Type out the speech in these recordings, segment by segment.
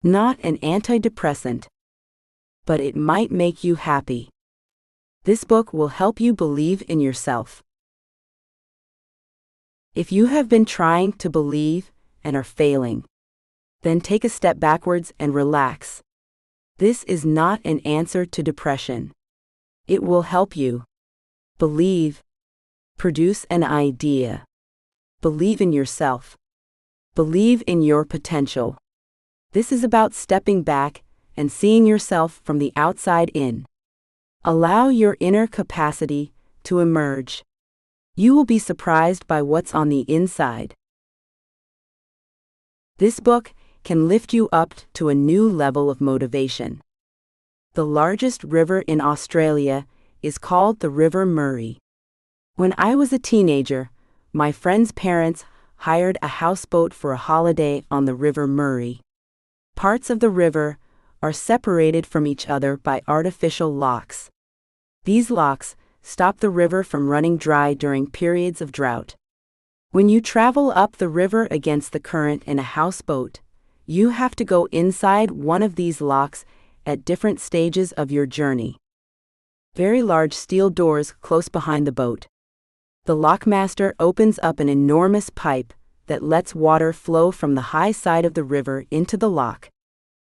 not an antidepressant, but it might make you happy. This book will help you believe in yourself. If you have been trying to believe and are failing, then take a step backwards and relax. This is not an answer to depression. It will help you believe, produce an idea, believe in yourself, believe in your potential. This is about stepping back and seeing yourself from the outside in. Allow your inner capacity to emerge. You will be surprised by what's on the inside. This book can lift you up to a new level of motivation. The largest river in Australia is called the River Murray. When I was a teenager, my friend's parents hired a houseboat for a holiday on the River Murray. Parts of the river are separated from each other by artificial locks. These locks stop the river from running dry during periods of drought. When you travel up the river against the current in a houseboat, you have to go inside one of these locks at different stages of your journey. Very large steel doors close behind the boat. The lockmaster opens up an enormous pipe that lets water flow from the high side of the river into the lock.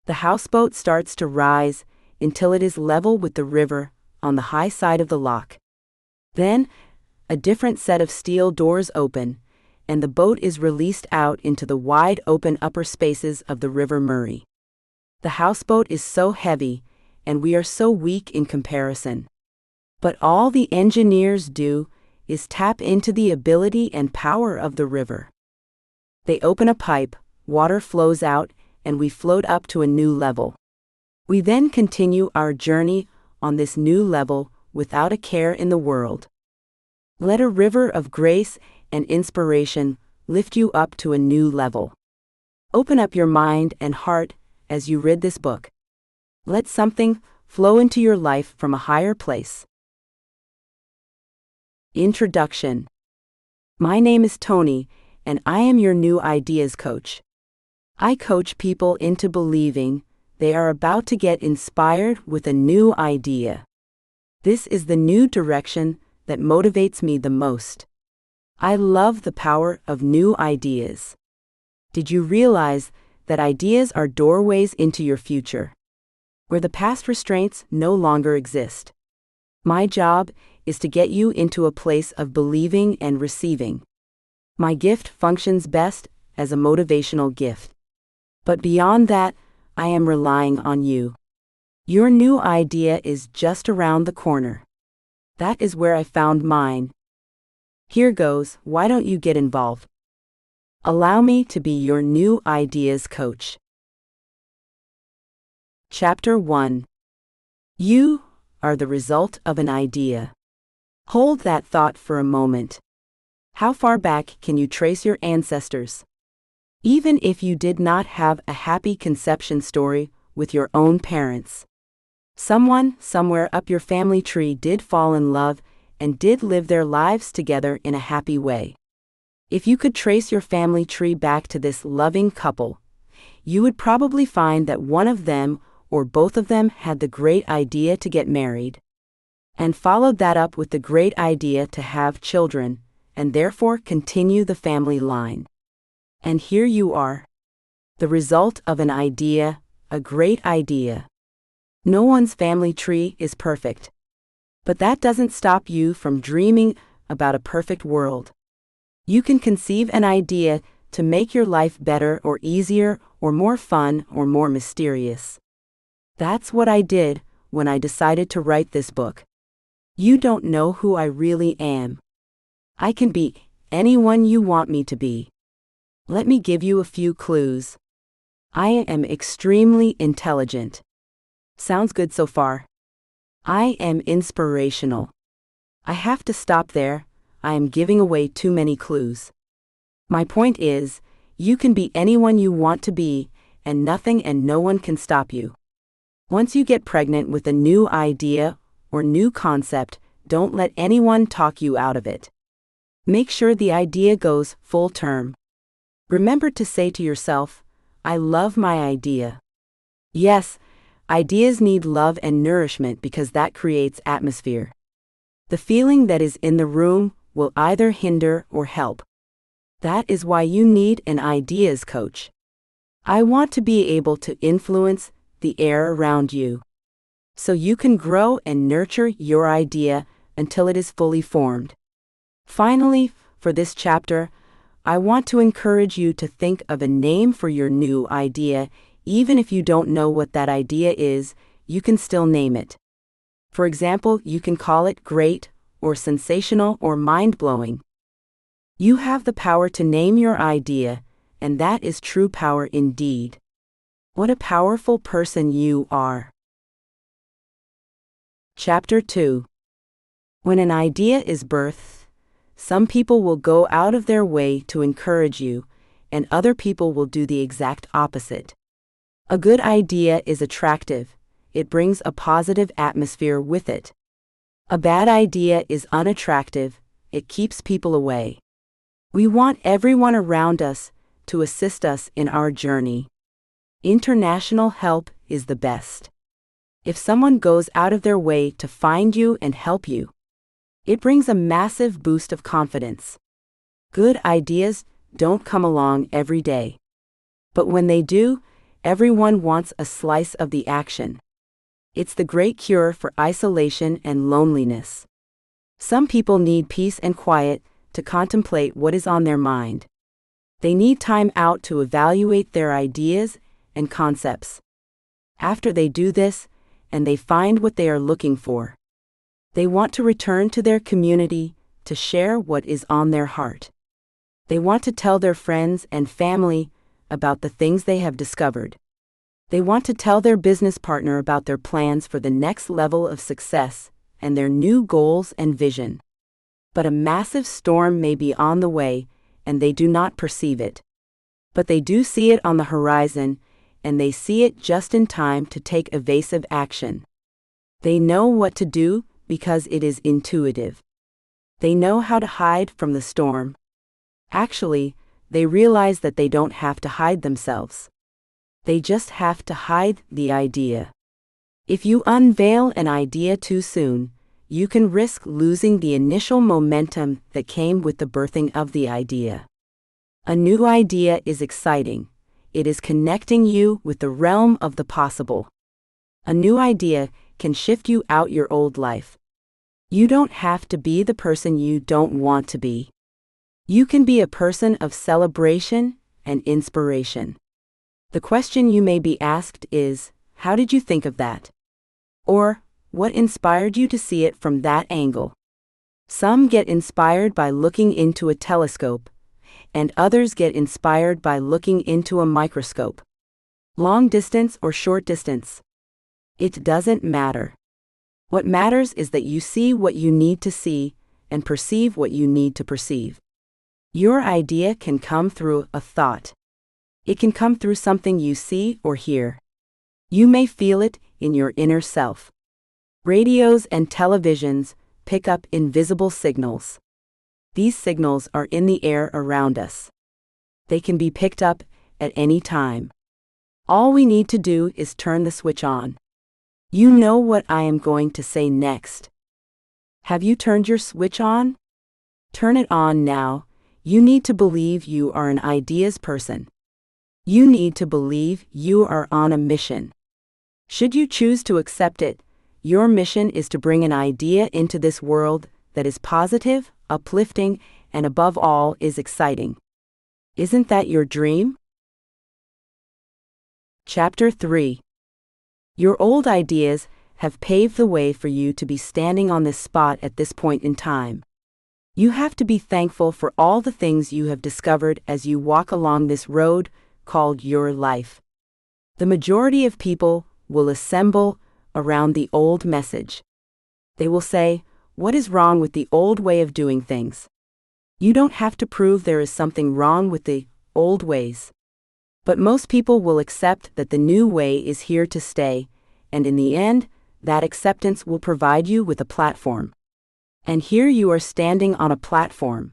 The houseboat starts to rise until it is level with the river on the high side of the lock. Then, a different set of steel doors open, and the boat is released out into the wide open upper spaces of the River Murray. The houseboat is so heavy, and we are so weak in comparison. But all the engineers do is tap into the ability and power of the river. They open a pipe, water flows out, and we float up to a new level. We then continue our journey on this new level without a care in the world. Let a river of grace and inspiration lift you up to a new level. Open up your mind and heart as you read this book. Let something flow into your life from a higher place. Introduction. My name is Tony, and I am your new ideas coach. I coach people into believing they are about to get inspired with a new idea. This is the new direction that motivates me the most. I love the power of new ideas. Did you realize that ideas are doorways into your future, where the past restraints no longer exist? My job is to get you into a place of believing and receiving. My gift functions best as a motivational gift. But beyond that, I am relying on you. Your new idea is just around the corner. That is where I found mine. Here goes, why don't you get involved? Allow me to be your new ideas coach. Chapter 1. You are the result of an idea. Hold that thought for a moment. How far back can you trace your ancestors? Even if you did not have a happy conception story with your own parents, someone somewhere up your family tree did fall in love and did live their lives together in a happy way. If you could trace your family tree back to this loving couple, you would probably find that one of them or both of them had the great idea to get married, and followed that up with the great idea to have children, and therefore continue the family line. And here you are, the result of an idea, a great idea. No one's family tree is perfect. But that doesn't stop you from dreaming about a perfect world. You can conceive an idea to make your life better or easier or more fun or more mysterious. That's what I did when I decided to write this book. You don't know who I really am. I can be anyone you want me to be. Let me give you a few clues. I am extremely intelligent. Sounds good so far. I am inspirational. I have to stop there. I am giving away too many clues. My point is, you can be anyone you want to be, and nothing and no one can stop you. Once you get pregnant with a new idea or new concept, don't let anyone talk you out of it. Make sure the idea goes full term. Remember to say to yourself, I love my idea. Yes, ideas need love and nourishment because that creates atmosphere. The feeling that is in the room will either hinder or help. That is why you need an ideas coach. I want to be able to influence the air around you, so you can grow and nurture your idea until it is fully formed. Finally, for this chapter, I want to encourage you to think of a name for your new idea. Even if you don't know what that idea is, you can still name it. For example, you can call it great, or sensational, or mind-blowing. You have the power to name your idea, and that is true power indeed. What a powerful person you are. Chapter 2. When an idea is birthed, some people will go out of their way to encourage you, and other people will do the exact opposite. A good idea is attractive. It brings a positive atmosphere with it. A bad idea is unattractive. It keeps people away. We want everyone around us to assist us in our journey. International help is the best. If someone goes out of their way to find you and help you, it brings a massive boost of confidence. Good ideas don't come along every day. But when they do, everyone wants a slice of the action. It's the great cure for isolation and loneliness. Some people need peace and quiet to contemplate what is on their mind. They need time out to evaluate their ideas and concepts. After they do this, and they find what they are looking for, they want to return to their community to share what is on their heart. They want to tell their friends and family about the things they have discovered. They want to tell their business partner about their plans for the next level of success and their new goals and vision. But a massive storm may be on the way, and they do not perceive it. But they do see it on the horizon, and they see it just in time to take evasive action. They know what to do because it is intuitive. They know how to hide from the storm. Actually, they realize that they don't have to hide themselves. They just have to hide the idea. If you unveil an idea too soon, you can risk losing the initial momentum that came with the birthing of the idea. A new idea is exciting. It is connecting you with the realm of the possible. A new idea can shift you out your old life. You don't have to be the person you don't want to be. You can be a person of celebration and inspiration. The question you may be asked is, how did you think of that? Or, what inspired you to see it from that angle? Some get inspired by looking into a telescope, and others get inspired by looking into a microscope. Long distance or short distance. It doesn't matter. What matters is that you see what you need to see and perceive what you need to perceive. Your idea can come through a thought. It can come through something you see or hear. You may feel it in your inner self. Radios and televisions pick up invisible signals. These signals are in the air around us. They can be picked up at any time. All we need to do is turn the switch on. You know what I am going to say next. Have you turned your switch on? Turn it on now. You need to believe you are an ideas person. You need to believe you are on a mission. Should you choose to accept it, your mission is to bring an idea into this world that is positive, uplifting, and above all is exciting. Isn't that your dream? Chapter 3. Your old ideas have paved the way for you to be standing on this spot at this point in time. You have to be thankful for all the things you have discovered as you walk along this road called your life. The majority of people will assemble around the old message. They will say, "What is wrong with the old way of doing things?" You don't have to prove there is something wrong with the old ways. But most people will accept that the new way is here to stay, and in the end, that acceptance will provide you with a platform. And here you are standing on a platform,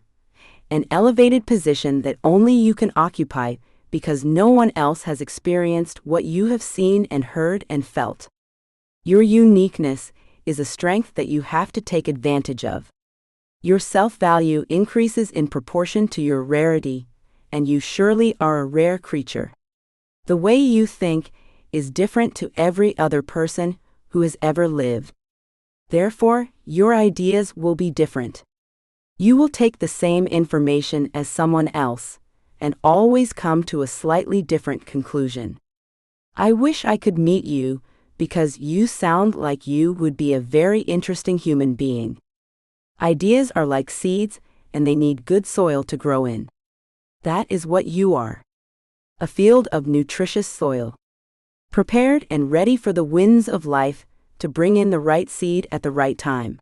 an elevated position that only you can occupy because no one else has experienced what you have seen and heard and felt. Your uniqueness is a strength that you have to take advantage of. Your self-value increases in proportion to your rarity, and you surely are a rare creature. The way you think is different to every other person who has ever lived. Therefore, your ideas will be different. You will take the same information as someone else, and always come to a slightly different conclusion. I wish I could meet you, because you sound like you would be a very interesting human being. Ideas are like seeds, and they need good soil to grow in. That is what you are. A field of nutritious soil. Prepared and ready for the winds of life to bring in the right seed at the right time.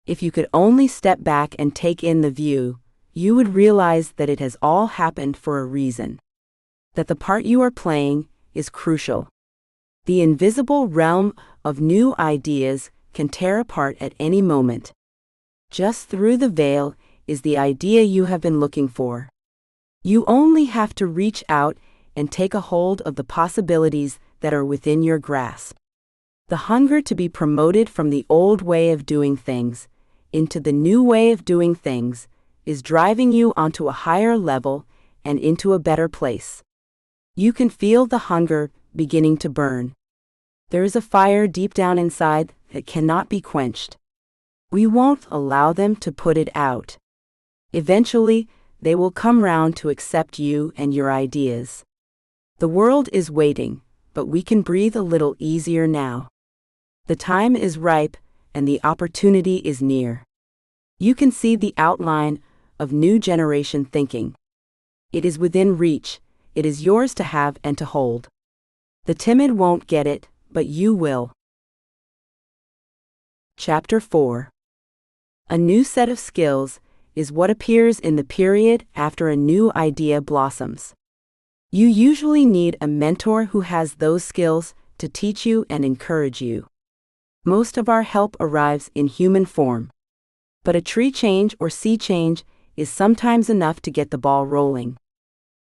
If you could only step back and take in the view, you would realize that it has all happened for a reason. That the part you are playing is crucial. The invisible realm of new ideas can tear apart at any moment. Just through the veil is the idea you have been looking for. You only have to reach out and take a hold of the possibilities that are within your grasp. The hunger to be promoted from the old way of doing things into the new way of doing things is driving you onto a higher level and into a better place. You can feel the hunger beginning to burn. There is a fire deep down inside that cannot be quenched. We won't allow them to put it out. Eventually, they will come round to accept you and your ideas. The world is waiting, but we can breathe a little easier now. The time is ripe, and the opportunity is near. You can see the outline of new generation thinking. It is within reach. It is yours to have and to hold. The timid won't get it, but you will. Chapter 4. A new set of skills is what appears in the period after a new idea blossoms. You usually need a mentor who has those skills to teach you and encourage you. Most of our help arrives in human form. But a tree change or sea change is sometimes enough to get the ball rolling.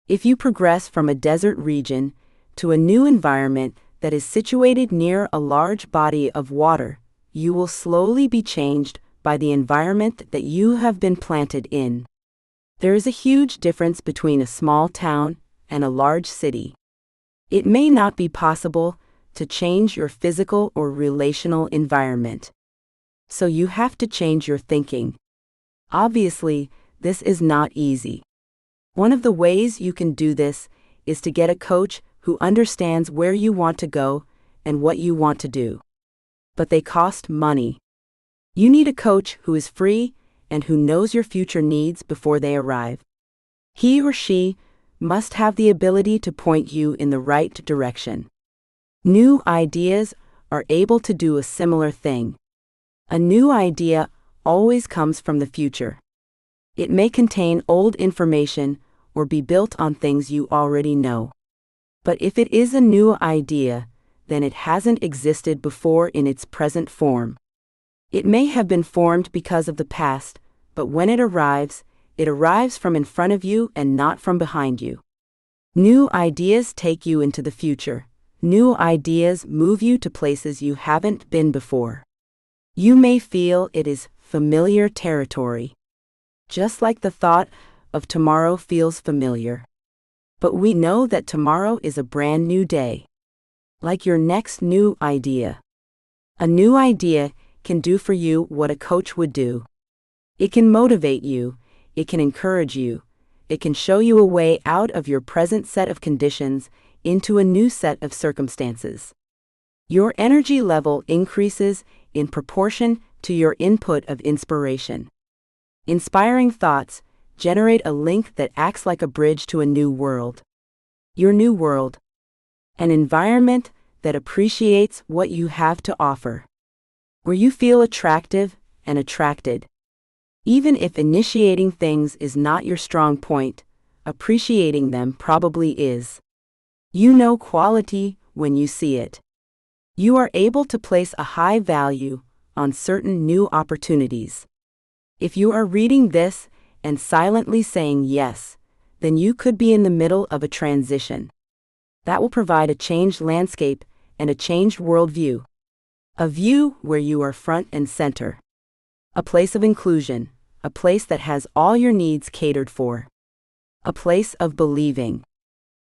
If you progress from a desert region to a new environment that is situated near a large body of water, you will slowly be changed by the environment that you have been planted in. There is a huge difference between a small town and a large city. It may not be possible to change your physical or relational environment. So you have to change your thinking. Obviously, this is not easy. One of the ways you can do this is to get a coach who understands where you want to go and what you want to do. But they cost money. You need a coach who is free and who knows your future needs before they arrive. He or she must have the ability to point you in the right direction. New ideas are able to do a similar thing. A new idea always comes from the future. It may contain old information or be built on things you already know. But if it is a new idea, then it hasn't existed before in its present form. It may have been formed because of the past, but when it arrives from in front of you and not from behind you. New ideas take you into the future. New ideas move you to places you haven't been before. You may feel it is familiar territory. Just like the thought of tomorrow feels familiar. But we know that tomorrow is a brand new day. Like your next new idea. A new idea can do for you what a coach would do. It can motivate you, it can encourage you, it can show you a way out of your present set of conditions into a new set of circumstances. Your energy level increases in proportion to your input of inspiration. Inspiring thoughts generate a link that acts like a bridge to a new world. Your new world. An environment that appreciates what you have to offer. Where you feel attractive and attracted. Even if initiating things is not your strong point, appreciating them probably is. You know quality when you see it. You are able to place a high value on certain new opportunities. If you are reading this and silently saying yes, then you could be in the middle of a transition. That will provide a changed landscape and a changed worldview. A view where you are front and center. A place of inclusion, a place that has all your needs catered for. A place of believing.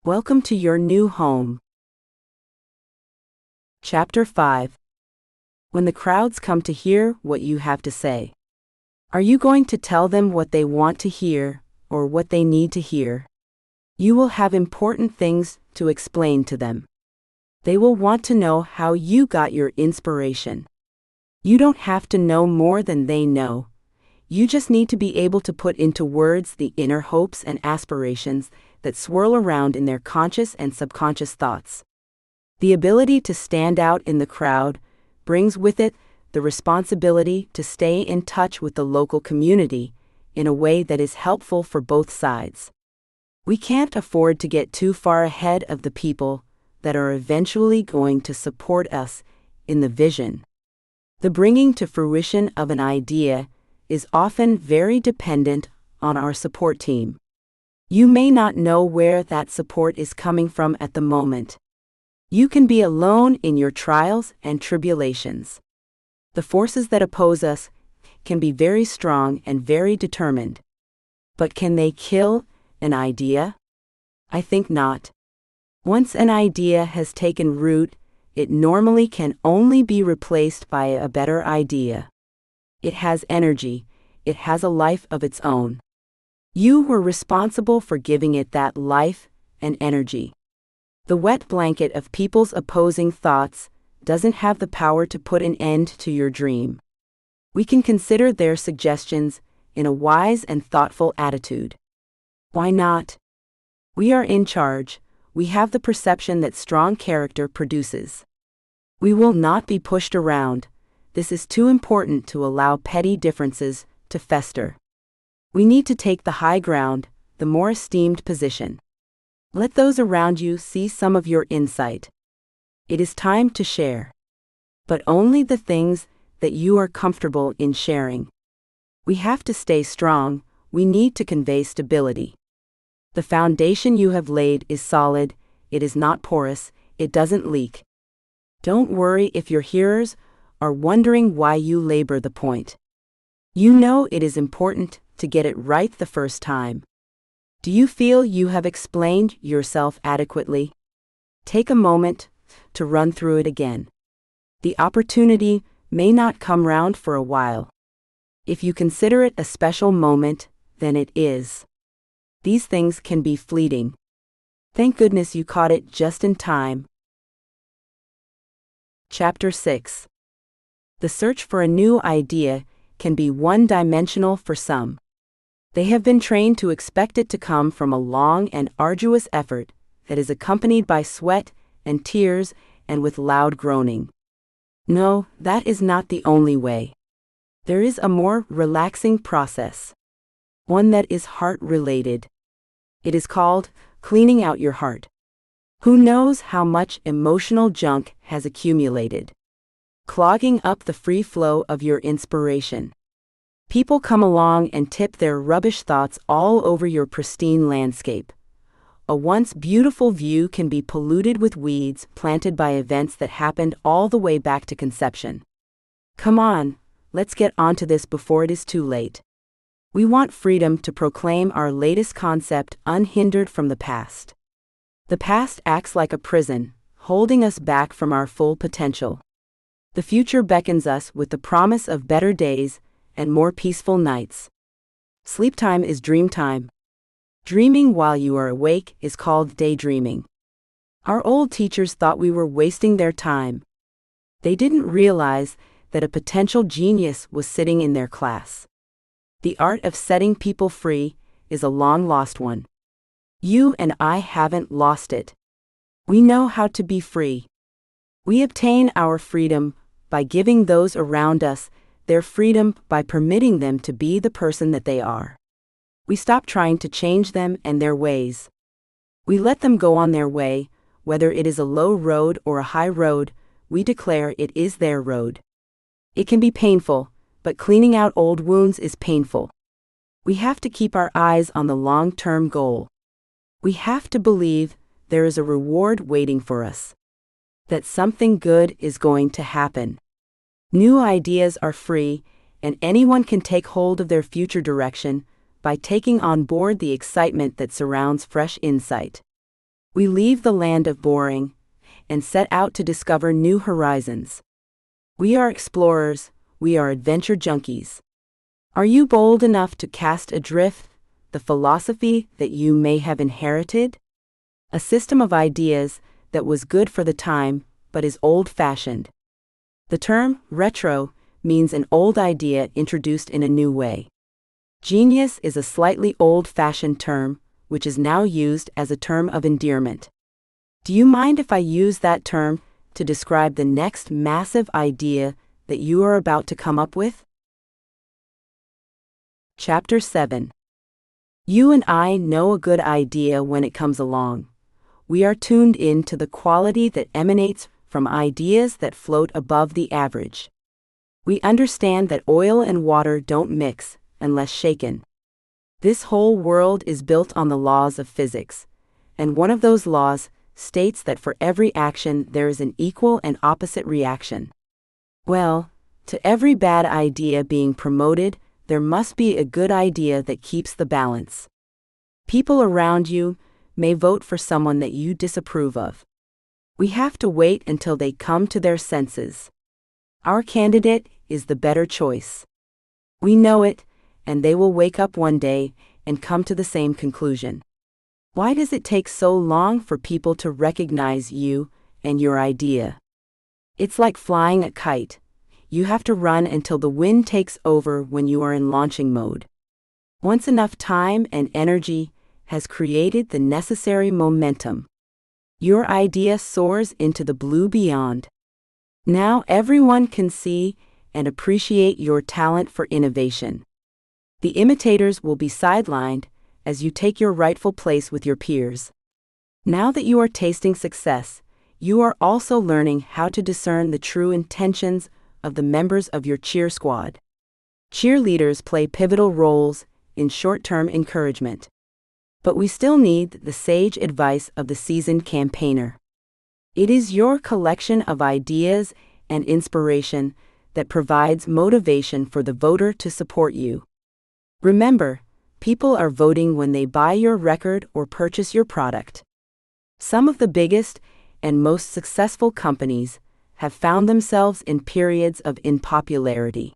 Welcome to your new home. Chapter 5. When the crowds come to hear what you have to say. Are you going to tell them what they want to hear, or what they need to hear? You will have important things to explain to them. They will want to know how you got your inspiration. You don't have to know more than they know. You just need to be able to put into words the inner hopes and aspirations that swirl around in their conscious and subconscious thoughts. The ability to stand out in the crowd brings with it the responsibility to stay in touch with the local community in a way that is helpful for both sides. We can't afford to get too far ahead of the people that are eventually going to support us in the vision. The bringing to fruition of an idea is often very dependent on our support team. You may not know where that support is coming from at the moment. You can be alone in your trials and tribulations. The forces that oppose us can be very strong and very determined. But can they kill an idea? I think not. Once an idea has taken root, it normally can only be replaced by a better idea. It has energy, it has a life of its own. You were responsible for giving it that life and energy. The wet blanket of people's opposing thoughts doesn't have the power to put an end to your dream. We can consider their suggestions in a wise and thoughtful attitude. Why not? We are in charge. We have the perception that strong character produces. We will not be pushed around. This is too important to allow petty differences to fester. We need to take the high ground, the more esteemed position. Let those around you see some of your insight. It is time to share. But only the things that you are comfortable in sharing. We have to stay strong. We need to convey stability. The foundation you have laid is solid, it is not porous, it doesn't leak. Don't worry if your hearers are wondering why you labor the point. You know it is important to get it right the first time. Do you feel you have explained yourself adequately? Take a moment to run through it again. The opportunity may not come round for a while. If you consider it a special moment, then it is. These things can be fleeting. Thank goodness you caught it just in time. Chapter 6. The search for a new idea can be one-dimensional for some. They have been trained to expect it to come from a long and arduous effort that is accompanied by sweat and tears and with loud groaning. No, that is not the only way. There is a more relaxing process. One that is heart-related. It is called cleaning out your heart. Who knows how much emotional junk has accumulated, clogging up the free flow of your inspiration. People come along and tip their rubbish thoughts all over your pristine landscape. A once beautiful view can be polluted with weeds planted by events that happened all the way back to conception. Come on, let's get onto this before it is too late. We want freedom to proclaim our latest concept unhindered from the past. The past acts like a prison, holding us back from our full potential. The future beckons us with the promise of better days and more peaceful nights. Sleep time is dream time. Dreaming while you are awake is called daydreaming. Our old teachers thought we were wasting their time. They didn't realize that a potential genius was sitting in their class. The art of setting people free is a long-lost one. You and I haven't lost it. We know how to be free. We obtain our freedom by giving those around us their freedom by permitting them to be the person that they are. We stop trying to change them and their ways. We let them go on their way, whether it is a low road or a high road, we declare it is their road. It can be painful, but cleaning out old wounds is painful. We have to keep our eyes on the long-term goal. We have to believe there is a reward waiting for us, that something good is going to happen. New ideas are free, and anyone can take hold of their future direction by taking on board the excitement that surrounds fresh insight. We leave the land of boring and set out to discover new horizons. We are explorers, we are adventure junkies. Are you bold enough to cast adrift the philosophy that you may have inherited? A system of ideas that was good for the time but is old-fashioned. The term retro means an old idea introduced in a new way. Genius is a slightly old-fashioned term, which is now used as a term of endearment. Do you mind if I use that term to describe the next massive idea that you are about to come up with? Chapter 7. You and I know a good idea when it comes along. We are tuned in to the quality that emanates from ideas that float above the average. We understand that oil and water don't mix unless shaken. This whole world is built on the laws of physics, and one of those laws states that for every action there is an equal and opposite reaction. Well, to every bad idea being promoted, there must be a good idea that keeps the balance. People around you may vote for someone that you disapprove of. We have to wait until they come to their senses. Our candidate is the better choice. We know it, and they will wake up one day and come to the same conclusion. Why does it take so long for people to recognize you and your idea? It's like flying a kite. You have to run until the wind takes over when you are in launching mode. Once enough time and energy has created the necessary momentum, your idea soars into the blue beyond. Now everyone can see and appreciate your talent for innovation. The imitators will be sidelined as you take your rightful place with your peers. Now that you are tasting success, you are also learning how to discern the true intentions of the members of your cheer squad. Cheerleaders play pivotal roles in short-term encouragement. But we still need the sage advice of the seasoned campaigner. It is your collection of ideas and inspiration that provides motivation for the voter to support you. Remember, people are voting when they buy your record or purchase your product. Some of the biggest and most successful companies have found themselves in periods of unpopularity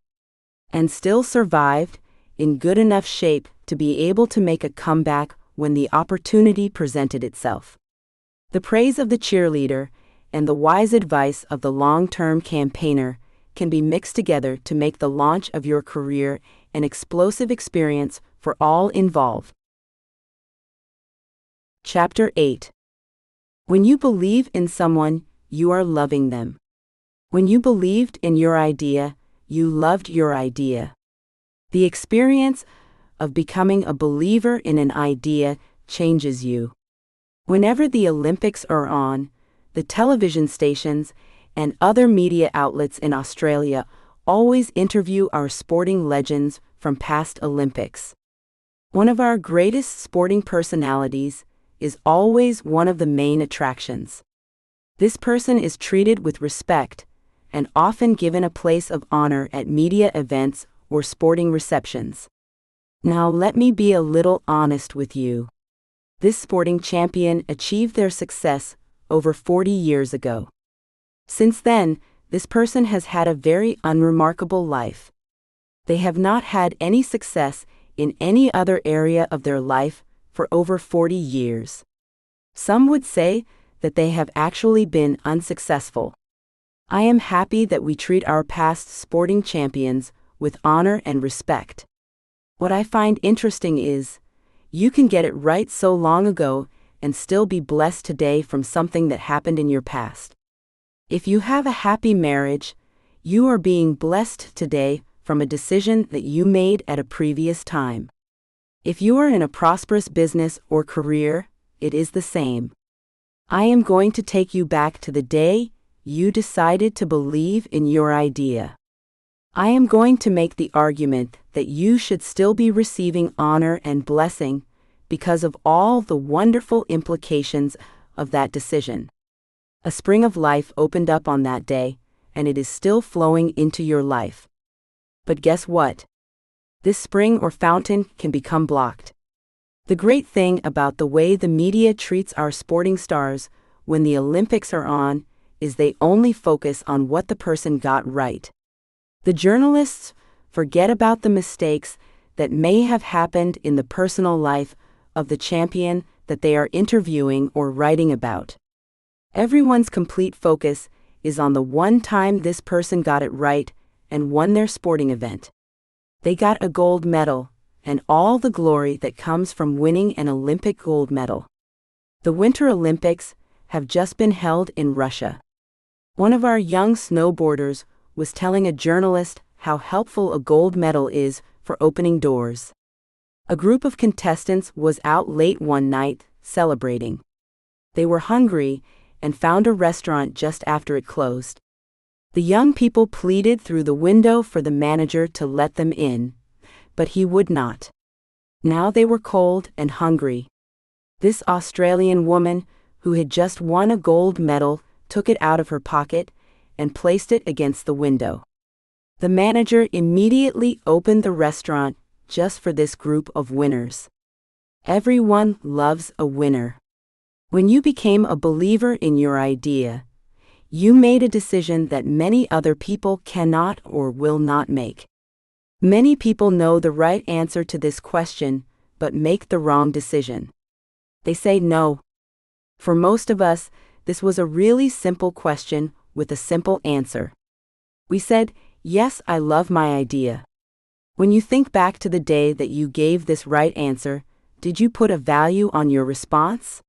and still survived in good enough shape to be able to make a comeback when the opportunity presented itself. The praise of the cheerleader and the wise advice of the long-term campaigner can be mixed together to make the launch of your career an explosive experience for all involved. Chapter 8. When you believe in someone, you are loving them. When you believed in your idea, you loved your idea. The experience of becoming a believer in an idea changes you. Whenever the Olympics are on, the television stations and other media outlets in Australia always interview our sporting legends from past Olympics. One of our greatest sporting personalities is always one of the main attractions. This person is treated with respect and often given a place of honor at media events or sporting receptions. Now let me be a little honest with you. This sporting champion achieved their success over 40 years ago. Since then, this person has had a very unremarkable life. They have not had any success in any other area of their life for over 40 years. Some would say that they have actually been unsuccessful. I am happy that we treat our past sporting champions with honor and respect. What I find interesting is, you can get it right so long ago and still be blessed today from something that happened in your past. If you have a happy marriage, you are being blessed today from a decision that you made at a previous time. If you are in a prosperous business or career, it is the same. I am going to take you back to the day you decided to believe in your idea. I am going to make the argument that you should still be receiving honor and blessing because of all the wonderful implications of that decision. A spring of life opened up on that day, and it is still flowing into your life. But guess what? This spring or fountain can become blocked. The great thing about the way the media treats our sporting stars when the Olympics are on is they only focus on what the person got right. The journalists forget about the mistakes that may have happened in the personal life of the champion that they are interviewing or writing about. Everyone's complete focus is on the one time this person got it right and won their sporting event. They got a gold medal, and all the glory that comes from winning an Olympic gold medal. The Winter Olympics have just been held in Russia. One of our young snowboarders was telling a journalist how helpful a gold medal is for opening doors. A group of contestants was out late one night, celebrating. They were hungry and found a restaurant just after it closed. The young people pleaded through the window for the manager to let them in, but he would not. Now they were cold and hungry. This Australian woman, who had just won a gold medal, took it out of her pocket and placed it against the window. The manager immediately opened the restaurant just for this group of winners. Everyone loves a winner. When you became a believer in your idea, you made a decision that many other people cannot or will not make. Many people know the right answer to this question, but make the wrong decision. They say no. For most of us, this was a really simple question with a simple answer. We said, yes, I love my idea. When you think back to the day that you gave this right answer, did you put a value on your response?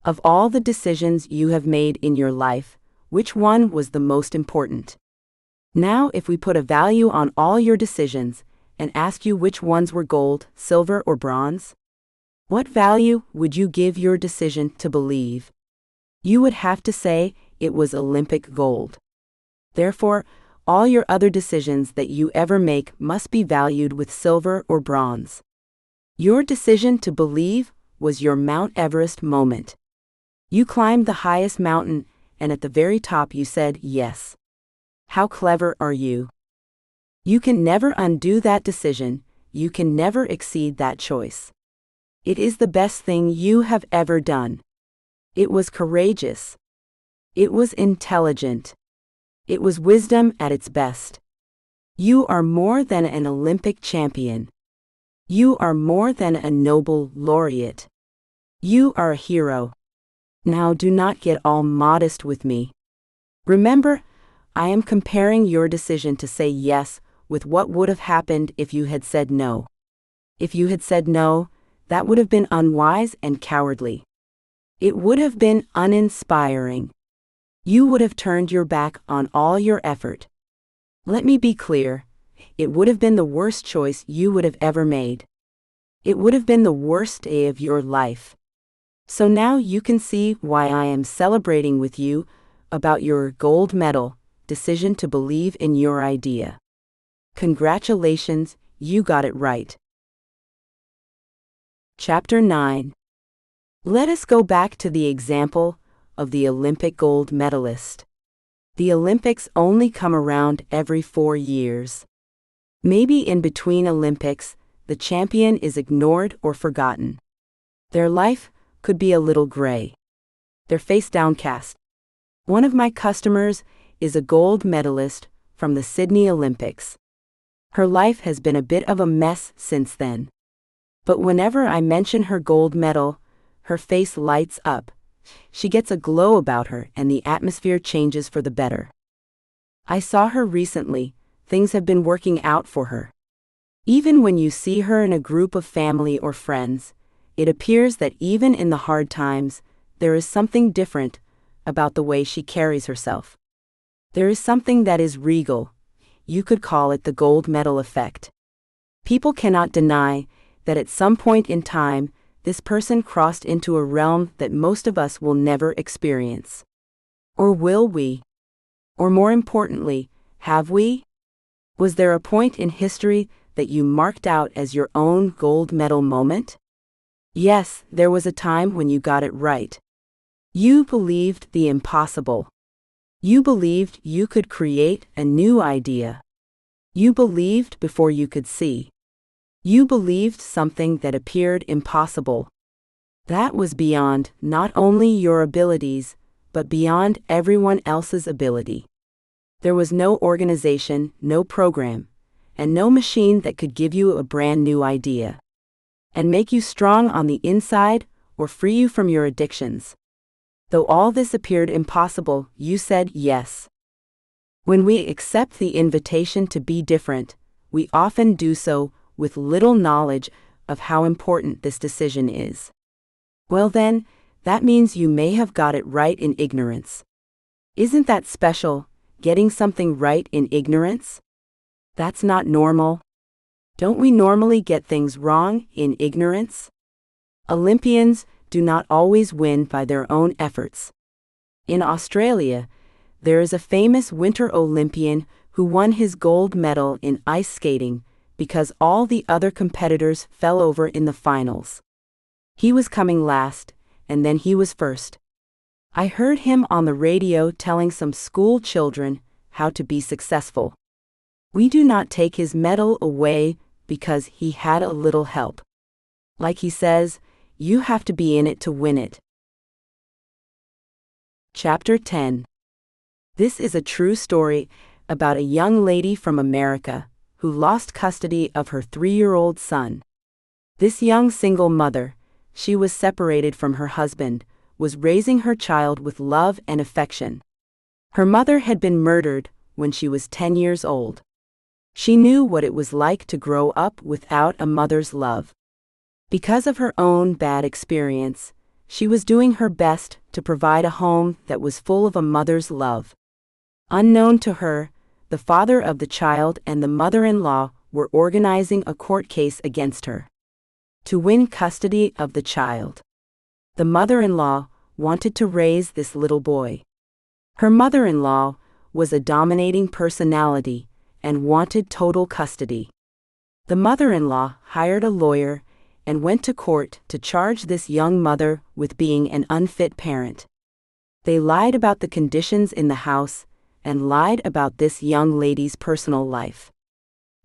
Of all the decisions you have made in your life, which one was the most important? Now, if we put a value on all your decisions and ask you which ones were gold, silver, or bronze, what value would you give your decision to believe? You would have to say it was Olympic gold. Therefore, all your other decisions that you ever make must be valued with silver or bronze. Your decision to believe was your Mount Everest moment. You climbed the highest mountain, and at the very top you said yes. How clever are you? You can never undo that decision, you can never exceed that choice. It is the best thing you have ever done. It was courageous. It was intelligent. It was wisdom at its best. You are more than an Olympic champion. You are more than a Nobel laureate. You are a hero. Now do not get all modest with me. Remember, I am comparing your decision to say yes with what would have happened if you had said no. If you had said no, that would have been unwise and cowardly. It would have been uninspiring. You would have turned your back on all your effort. Let me be clear, it would have been the worst choice you would have ever made. It would have been the worst day of your life. So now you can see why I am celebrating with you about your gold medal decision to believe in your idea. Congratulations, you got it right. Chapter 9. Let us go back to the example of the Olympic gold medalist. The Olympics only come around every 4 years. Maybe in between Olympics, the champion is ignored or forgotten. Their life could be a little gray. Their face downcast. One of my customers is a gold medalist from the Sydney Olympics. Her life has been a bit of a mess since then. But whenever I mention her gold medal, her face lights up. She gets a glow about her and the atmosphere changes for the better. I saw her recently. Things have been working out for her. Even when you see her in a group of family or friends, it appears that even in the hard times, there is something different about the way she carries herself. There is something that is regal. You could call it the gold medal effect. People cannot deny that at some point in time, this person crossed into a realm that most of us will never experience. Or will we? Or more importantly, have we? Was there a point in history that you marked out as your own gold medal moment? Yes, there was a time when you got it right. You believed the impossible. You believed you could create a new idea. You believed before you could see. You believed something that appeared impossible. That was beyond not only your abilities, but beyond everyone else's ability. There was no organization, no program, and no machine that could give you a brand new idea and make you strong on the inside or free you from your addictions. Though all this appeared impossible, you said yes. When we accept the invitation to be different, we often do so with little knowledge of how important this decision is. Well then, that means you may have got it right in ignorance. Isn't that special, getting something right in ignorance? That's not normal. Don't we normally get things wrong in ignorance? Olympians do not always win by their own efforts. In Australia, there is a famous Winter Olympian who won his gold medal in ice skating because all the other competitors fell over in the finals. He was coming last, and then he was first. I heard him on the radio telling some school children how to be successful. We do not take his medal away because he had a little help. Like he says, you have to be in it to win it. Chapter 10. This is a true story about a young lady from America who lost custody of her 3-year-old son. This young single mother, she was separated from her husband, was raising her child with love and affection. Her mother had been murdered when she was 10 years old. She knew what it was like to grow up without a mother's love. Because of her own bad experience, she was doing her best to provide a home that was full of a mother's love. Unknown to her, the father of the child and the mother-in-law were organizing a court case against her to win custody of the child. The mother-in-law wanted to raise this little boy. Her mother-in-law was a dominating personality and wanted total custody. The mother-in-law hired a lawyer and went to court to charge this young mother with being an unfit parent. They lied about the conditions in the house and lied about this young lady's personal life.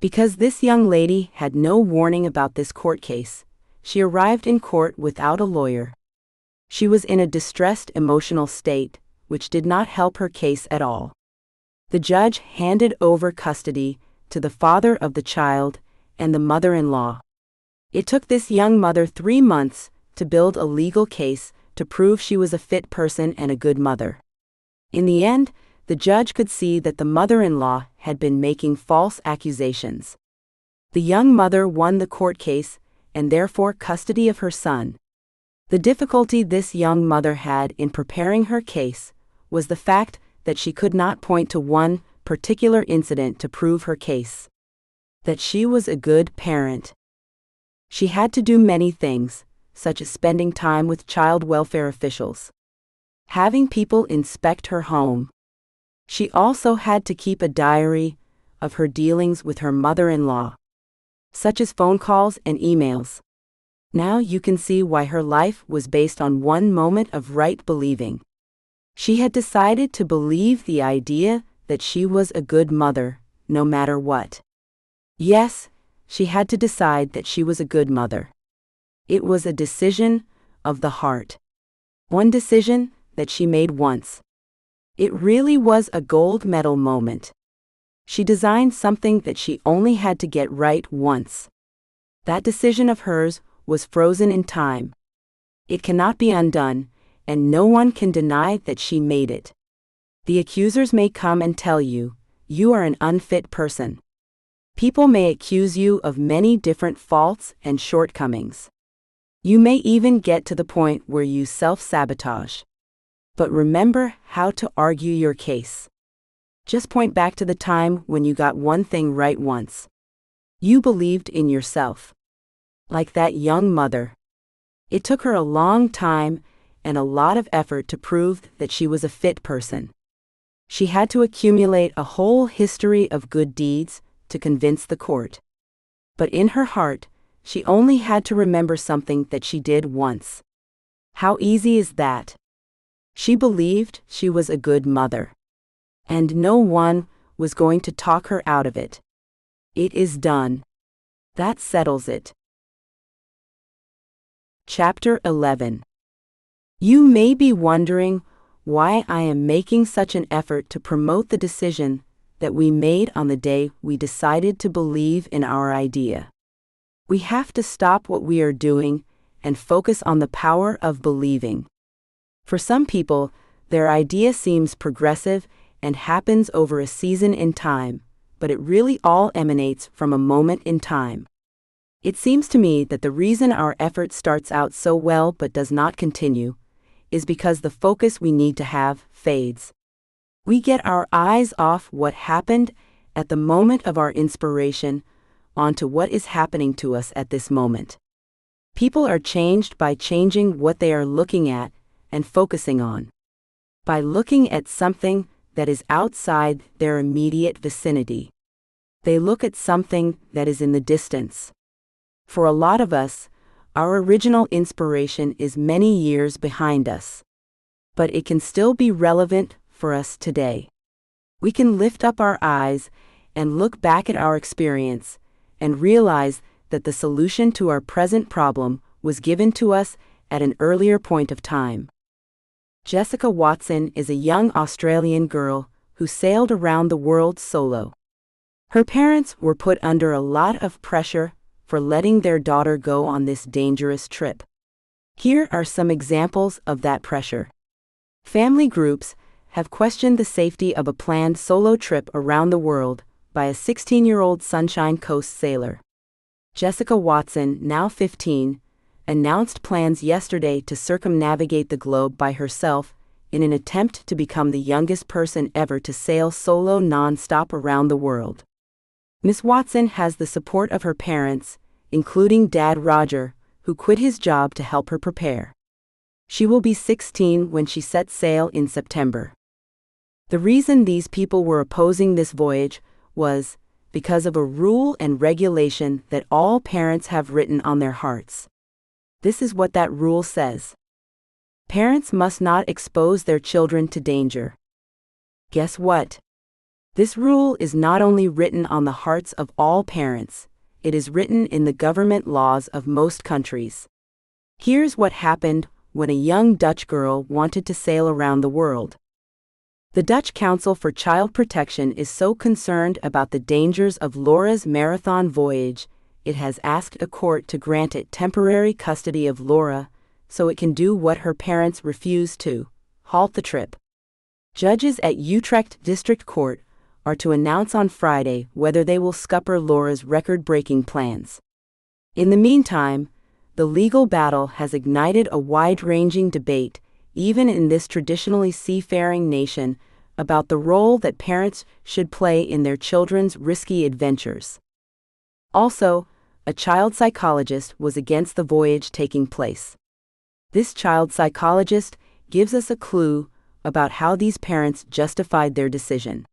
Because this young lady had no warning about this court case, she arrived in court without a lawyer. She was in a distressed emotional state, which did not help her case at all. The judge handed over custody to the father of the child and the mother-in-law. It took this young mother 3 months to build a legal case to prove she was a fit person and a good mother. In the end, the judge could see that the mother-in-law had been making false accusations. The young mother won the court case and therefore custody of her son. The difficulty this young mother had in preparing her case was the fact that she could not point to one particular incident to prove her case. That she was a good parent. She had to do many things, such as spending time with child welfare officials, having people inspect her home. She also had to keep a diary of her dealings with her mother-in-law, such as phone calls and emails. Now you can see why her life was based on one moment of right believing. She had decided to believe the idea that she was a good mother, no matter what. Yes, she had to decide that she was a good mother. It was a decision of the heart. One decision that she made once. It really was a gold medal moment. She designed something that she only had to get right once. That decision of hers was frozen in time. It cannot be undone, and no one can deny that she made it. The accusers may come and tell you, you are an unfit person. People may accuse you of many different faults and shortcomings. You may even get to the point where you self-sabotage. But remember how to argue your case. Just point back to the time when you got one thing right once. You believed in yourself. Like that young mother. It took her a long time and a lot of effort to prove that she was a fit person. She had to accumulate a whole history of good deeds to convince the court. But in her heart, She only had to remember something that she did once. How easy is that? She believed she was a good mother. And no one was going to talk her out of it. It is done. That settles it. Chapter 11. You may be wondering why I am making such an effort to promote the decision that we made on the day we decided to believe in our idea. We have to stop what we are doing and focus on the power of believing. For some people, their idea seems progressive and happens over a season in time, but it really all emanates from a moment in time. It seems to me that the reason our effort starts out so well but does not continue is because the focus we need to have fades. We get our eyes off what happened at the moment of our inspiration onto what is happening to us at this moment. People are changed by changing what they are looking at and focusing on. By looking at something that is outside their immediate vicinity. They look at something that is in the distance. For a lot of us, our original inspiration is many years behind us. But it can still be relevant for us today. We can lift up our eyes and look back at our experience and realize that the solution to our present problem was given to us at an earlier point of time. Jessica Watson is a young Australian girl who sailed around the world solo. Her parents were put under a lot of pressure for letting their daughter go on this dangerous trip. Here are some examples of that pressure. Family groups have questioned the safety of a planned solo trip around the world by a 16-year-old Sunshine Coast sailor. Jessica Watson, now 15, announced plans yesterday to circumnavigate the globe by herself in an attempt to become the youngest person ever to sail solo non-stop around the world. Miss Watson has the support of her parents, including Dad Roger, who quit his job to help her prepare. She will be 16 when she sets sail in September. The reason these people were opposing this voyage was because of a rule and regulation that all parents have written on their hearts. This is what that rule says. Parents must not expose their children to danger. Guess what? This rule is not only written on the hearts of all parents, it is written in the government laws of most countries. Here's what happened when a young Dutch girl wanted to sail around the world. The Dutch Council for Child Protection is so concerned about the dangers of Laura's marathon voyage, it has asked a court to grant it temporary custody of Laura so it can do what her parents refused to, halt the trip. Judges at Utrecht District Court are to announce on Friday whether they will scupper Laura's record-breaking plans. In the meantime, the legal battle has ignited a wide-ranging debate, even in this traditionally seafaring nation, about the role that parents should play in their children's risky adventures. Also, a child psychologist was against the voyage taking place. This child psychologist gives us a clue about how these parents justified their decision.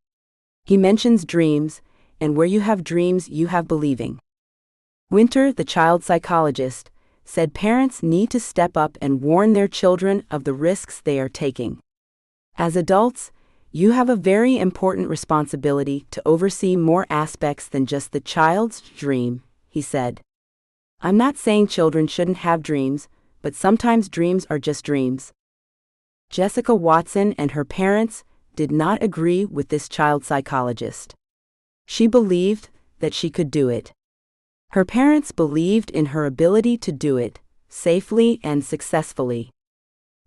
He mentions dreams, and where you have dreams, you have believing. Winter, the child psychologist, said parents need to step up and warn their children of the risks they are taking. As adults, you have a very important responsibility to oversee more aspects than just the child's dream, he said. I'm not saying children shouldn't have dreams, but sometimes dreams are just dreams. Jessica Watson and her parents did not agree with this child psychologist. She believed that she could do it. Her parents believed in her ability to do it, safely and successfully.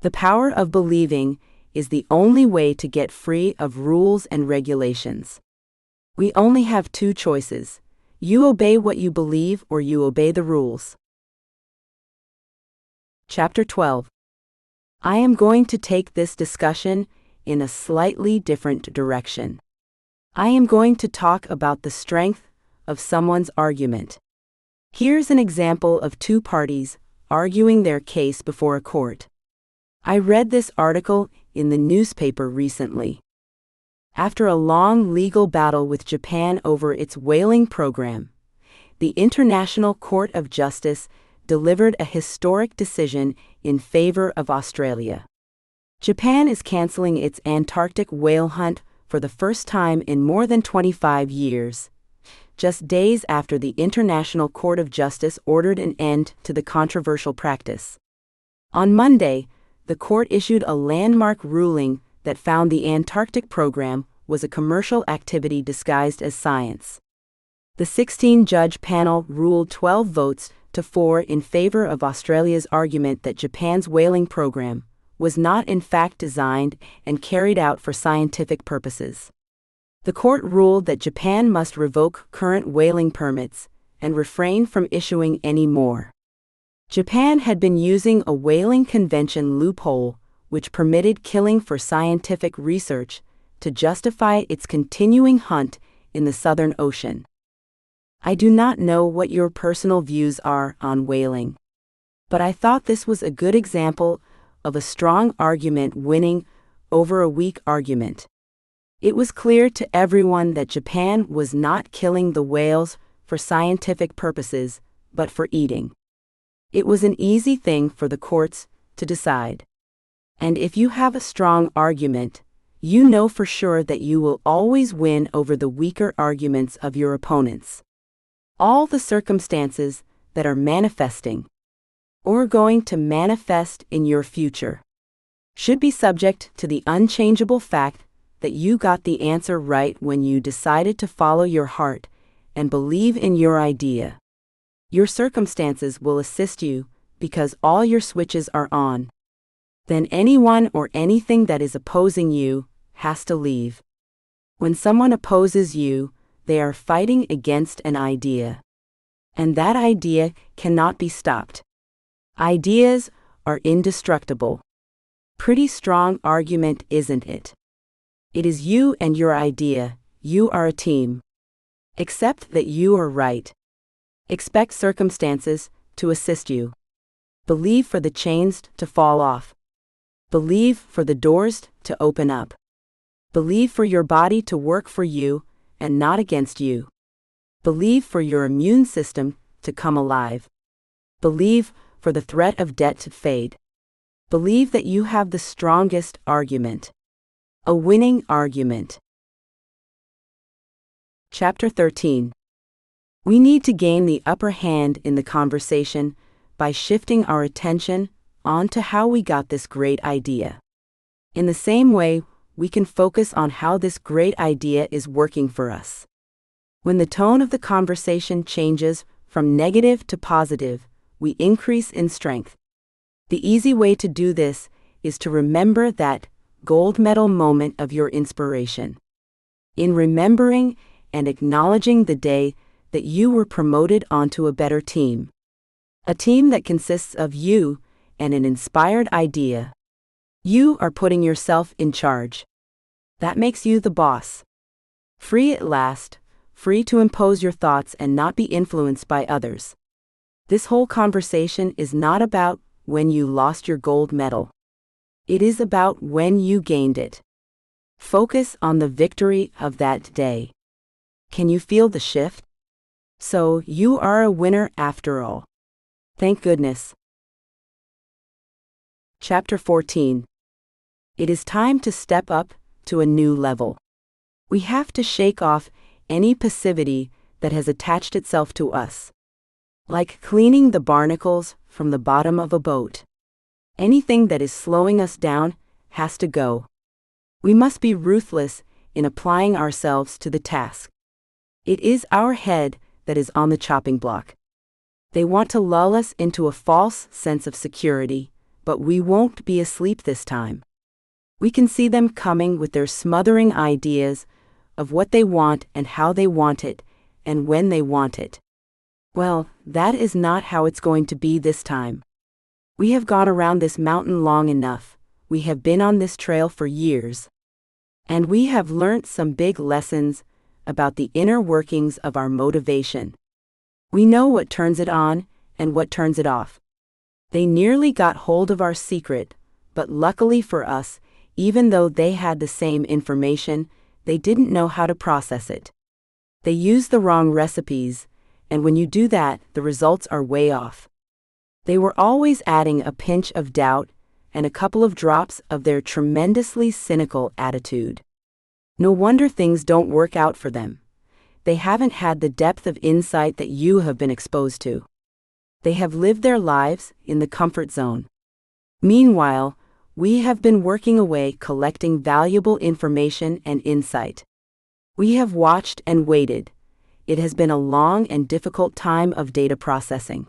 The power of believing is the only way to get free of rules and regulations. We only have two choices. You obey what you believe or you obey the rules. Chapter 12. I am going to take this discussion in a slightly different direction. I am going to talk about the strength of someone's argument. Here's an example of two parties arguing their case before a court. I read this article in the newspaper recently. After a long legal battle with Japan over its whaling program, the International Court of Justice delivered a historic decision in favor of Australia. Japan is canceling its Antarctic whale hunt for the first time in more than 25 years, just days after the International Court of Justice ordered an end to the controversial practice. On Monday, the court issued a landmark ruling that found the Antarctic program was a commercial activity disguised as science. The 16-judge panel ruled 12 votes to 4 in favor of Australia's argument that Japan's whaling program was not in fact designed and carried out for scientific purposes. The court ruled that Japan must revoke current whaling permits and refrain from issuing any more. Japan had been using a whaling convention loophole, which permitted killing for scientific research, to justify its continuing hunt in the Southern Ocean. I do not know what your personal views are on whaling, but I thought this was a good example of a strong argument winning over a weak argument. It was clear to everyone that Japan was not killing the whales for scientific purposes, but for eating. It was an easy thing for the courts to decide. And if you have a strong argument, you know for sure that you will always win over the weaker arguments of your opponents. All the circumstances that are manifesting or going to manifest in your future should be subject to the unchangeable fact that you got the answer right when you decided to follow your heart and believe in your idea. Your circumstances will assist you because all your switches are on. Then anyone or anything that is opposing you has to leave. When someone opposes you, they are fighting against an idea. And that idea cannot be stopped. Ideas are indestructible. Pretty strong argument, isn't it? It is you and your idea. You are a team. Accept that you are right. Expect circumstances to assist you. Believe for the chains to fall off. Believe for the doors to open up. Believe for your body to work for you and not against you. Believe for your immune system to come alive. Believe for the threat of debt to fade. Believe that you have the strongest argument. A winning argument. Chapter 13. We need to gain the upper hand in the conversation by shifting our attention onto how we got this great idea. In the same way, we can focus on how this great idea is working for us. When the tone of the conversation changes from negative to positive, we increase in strength. The easy way to do this is to remember that gold medal moment of your inspiration. In remembering and acknowledging the day that you were promoted onto a better team. A team that consists of you and an inspired idea. You are putting yourself in charge. That makes you the boss. Free at last, free to impose your thoughts and not be influenced by others. This whole conversation is not about when you lost your gold medal. It is about when you gained it. Focus on the victory of that day. Can you feel the shift? So, you are a winner after all. Thank goodness. Chapter 14. It is time to step up to a new level. We have to shake off any passivity that has attached itself to us. Like cleaning the barnacles from the bottom of a boat. Anything that is slowing us down has to go. We must be ruthless in applying ourselves to the task. It is our head that is on the chopping block. They want to lull us into a false sense of security, but we won't be asleep this time. We can see them coming with their smothering ideas of what they want and how they want it, and when they want it. Well, that is not how it's going to be this time. We have gone around this mountain long enough. We have been on this trail for years. And we have learnt some big lessons about the inner workings of our motivation. We know what turns it on and what turns it off. They nearly got hold of our secret, but luckily for us, even though they had the same information, they didn't know how to process it. They used the wrong recipes, And when you do that, the results are way off. They were always adding a pinch of doubt and a couple of drops of their tremendously cynical attitude. No wonder things don't work out for them. They haven't had the depth of insight that you have been exposed to. They have lived their lives in the comfort zone. Meanwhile, we have been working away collecting valuable information and insight. We have watched and waited. It has been a long and difficult time of data processing.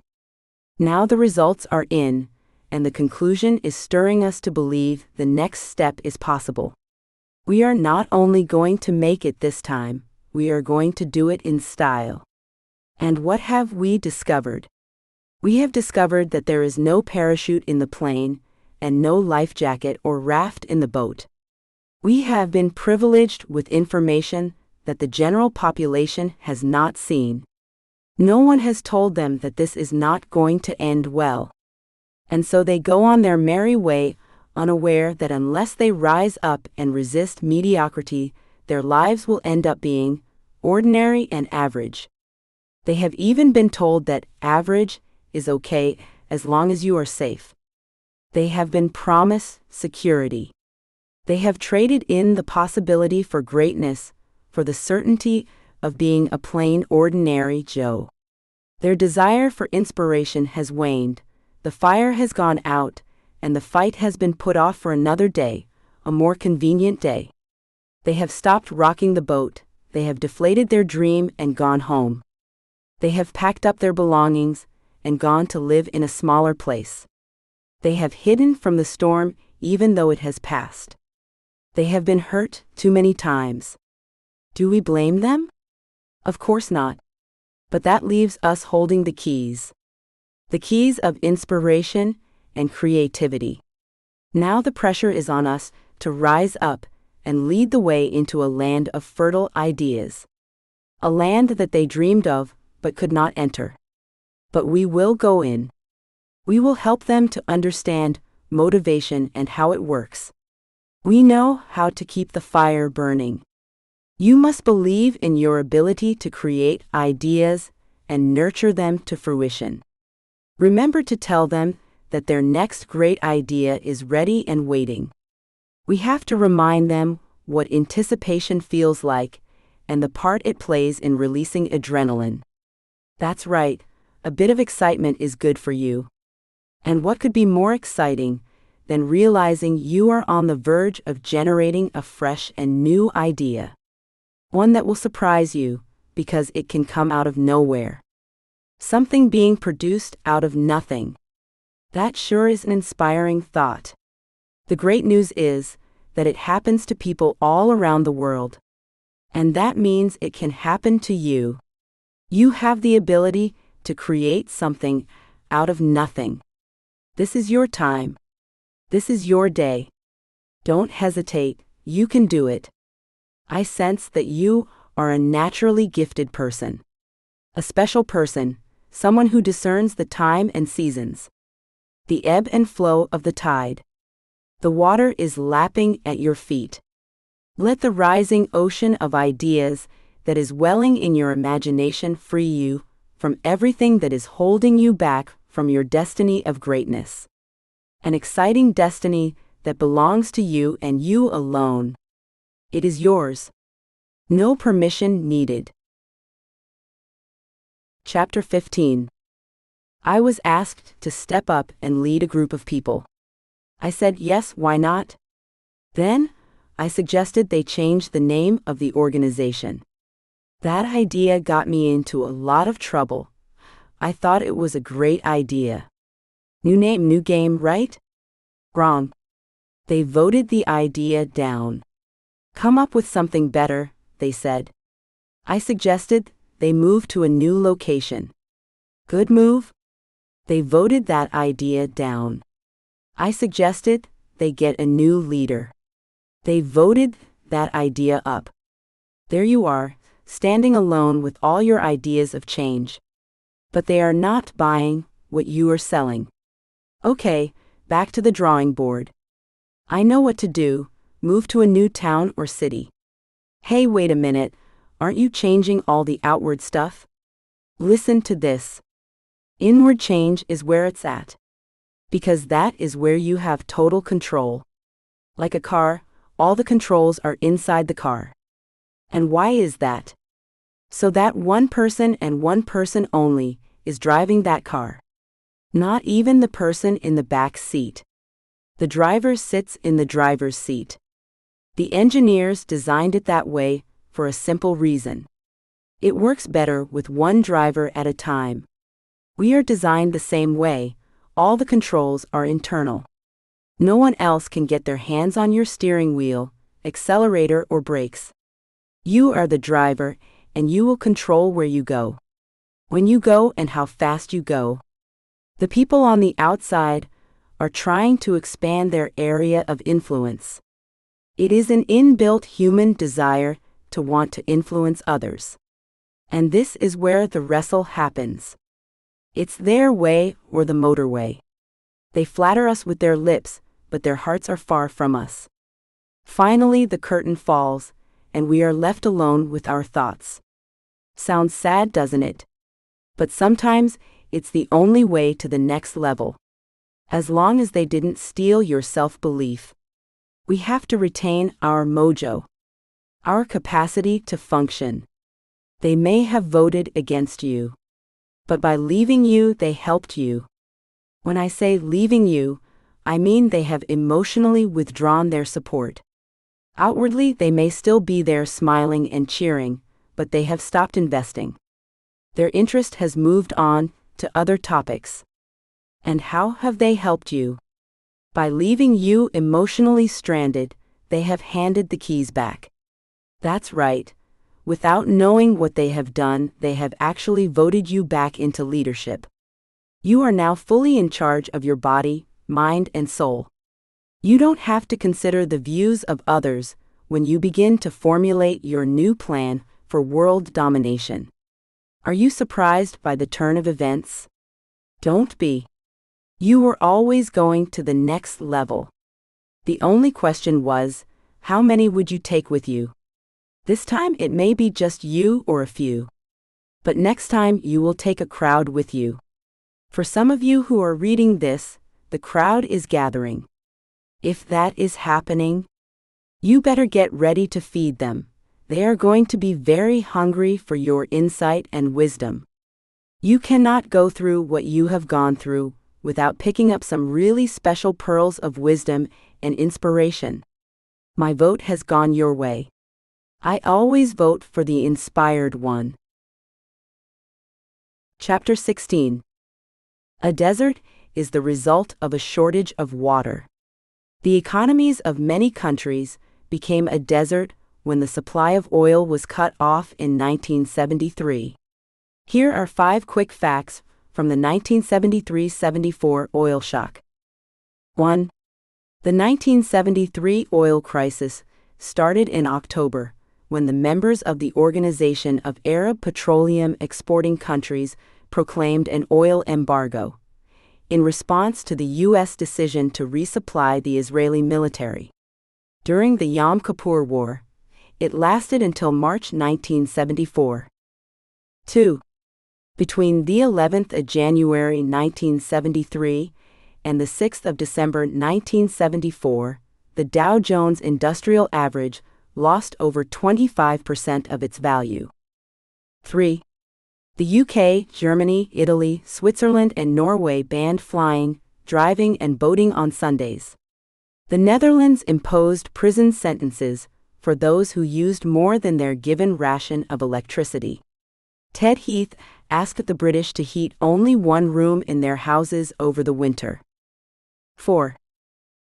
Now the results are in, and the conclusion is stirring us to believe the next step is possible. We are not only going to make it this time, we are going to do it in style. And what have we discovered? We have discovered that there is no parachute in the plane and no life jacket or raft in the boat. We have been privileged with information that the general population has not seen. No one has told them that this is not going to end well. And so they go on their merry way, unaware that unless they rise up and resist mediocrity, their lives will end up being ordinary and average. They have even been told that average is okay as long as you are safe. They have been promised security. They have traded in the possibility for greatness for the certainty of being a plain ordinary Joe. Their desire for inspiration has waned, the fire has gone out, and the fight has been put off for another day, a more convenient day. They have stopped rocking the boat, they have deflated their dream and gone home. They have packed up their belongings and gone to live in a smaller place. They have hidden from the storm even though it has passed. They have been hurt too many times. Do we blame them? Of course not. But that leaves us holding the keys. The keys of inspiration and creativity. Now the pressure is on us to rise up and lead the way into a land of fertile ideas. A land that they dreamed of but could not enter. But we will go in. We will help them to understand motivation and how it works. We know how to keep the fire burning. You must believe in your ability to create ideas and nurture them to fruition. Remember to tell them that their next great idea is ready and waiting. We have to remind them what anticipation feels like and the part it plays in releasing adrenaline. That's right, a bit of excitement is good for you. And what could be more exciting than realizing you are on the verge of generating a fresh and new idea? One that will surprise you because it can come out of nowhere. Something being produced out of nothing. That sure is an inspiring thought. The great news is that it happens to people all around the world. And that means it can happen to you. You have the ability to create something out of nothing. This is your time. This is your day. Don't hesitate, you can do it. I sense that you are a naturally gifted person. A special person, someone who discerns the time and seasons. The ebb and flow of the tide. The water is lapping at your feet. Let the rising ocean of ideas that is welling in your imagination free you from everything that is holding you back from your destiny of greatness. An exciting destiny that belongs to you and you alone. It is yours. No permission needed. Chapter 15. I was asked to step up and lead a group of people. I said yes, why not? Then, I suggested they change the name of the organization. That idea got me into a lot of trouble. I thought it was a great idea. New name, new game, right? Wrong. They voted the idea down. Come up with something better, they said. I suggested they move to a new location. Good move? They voted that idea down. I suggested they get a new leader. They voted that idea up. There you are, standing alone with all your ideas of change. But they are not buying what you are selling. Okay, back to the drawing board. I know what to do, move to a new town or city. Hey, wait a minute, aren't you changing all the outward stuff? Listen to this. Inward change is where it's at. Because that is where you have total control. Like a car, all the controls are inside the car. And why is that? So that one person and one person only is driving that car. Not even the person in the back seat. The driver sits in the driver's seat. The engineers designed it that way for a simple reason. It works better with one driver at a time. We are designed the same way. All the controls are internal. No one else can get their hands on your steering wheel, accelerator, or brakes. You are the driver, and you will control where you go, when you go, and how fast you go. The people on the outside are trying to expand their area of influence. It is an inbuilt human desire to want to influence others. And this is where the wrestle happens. It's their way or the motorway. They flatter us with their lips, but their hearts are far from us. Finally, the curtain falls, and we are left alone with our thoughts. Sounds sad, doesn't it? But sometimes it's the only way to the next level. As long as they didn't steal your self-belief. We have to retain our mojo, our capacity to function. They may have voted against you, but by leaving you, they helped you. When I say leaving you, I mean they have emotionally withdrawn their support. Outwardly, they may still be there smiling and cheering, but they have stopped investing. Their interest has moved on to other topics. And how have they helped you? By leaving you emotionally stranded, they have handed the keys back. That's right. Without knowing what they have done, they have actually voted you back into leadership. You are now fully in charge of your body, mind, and soul. You don't have to consider the views of others when you begin to formulate your new plan for world domination. Are you surprised by the turn of events? Don't be. You were always going to the next level. The only question was, how many would you take with you? This time it may be just you or a few. But next time you will take a crowd with you. For some of you who are reading this, the crowd is gathering. If that is happening, you better get ready to feed them. They are going to be very hungry for your insight and wisdom. You cannot go through what you have gone through without picking up some really special pearls of wisdom and inspiration. My vote has gone your way. I always vote for the inspired one. Chapter 16. A desert is the result of a shortage of water. The economies of many countries became a desert when the supply of oil was cut off in 1973. Here are 5 quick facts from the 1973-74 oil shock. 1. The 1973 oil crisis started in October, when the members of the Organization of Arab Petroleum Exporting Countries proclaimed an oil embargo, in response to the U.S. decision to resupply the Israeli military. During the Yom Kippur War, it lasted until March 1974. 2. Between the 11th of January 1973 and the 6th of December 1974, the Dow Jones Industrial Average lost over 25% of its value. 3. The UK, Germany, Italy, Switzerland, and Norway banned flying, driving, and boating on Sundays. The Netherlands imposed prison sentences for those who used more than their given ration of electricity. Ted Heath asked the British to heat only one room in their houses over the winter. 4.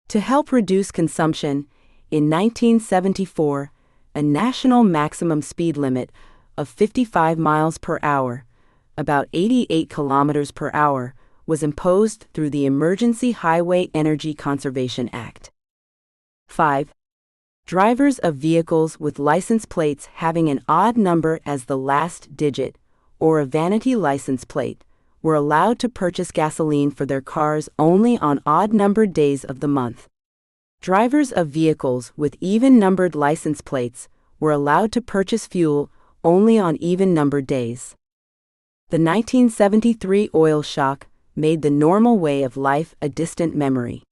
To help reduce consumption, in 1974, a national maximum speed limit of 55 miles per hour, about 88 kilometers per hour, was imposed through the Emergency Highway Energy Conservation Act. 5. Drivers of vehicles with license plates having an odd number as the last digit, or a vanity license plate, were allowed to purchase gasoline for their cars only on odd-numbered days of the month. Drivers of vehicles with even-numbered license plates were allowed to purchase fuel only on even-numbered days. The 1973 oil shock made the normal way of life a distant memory.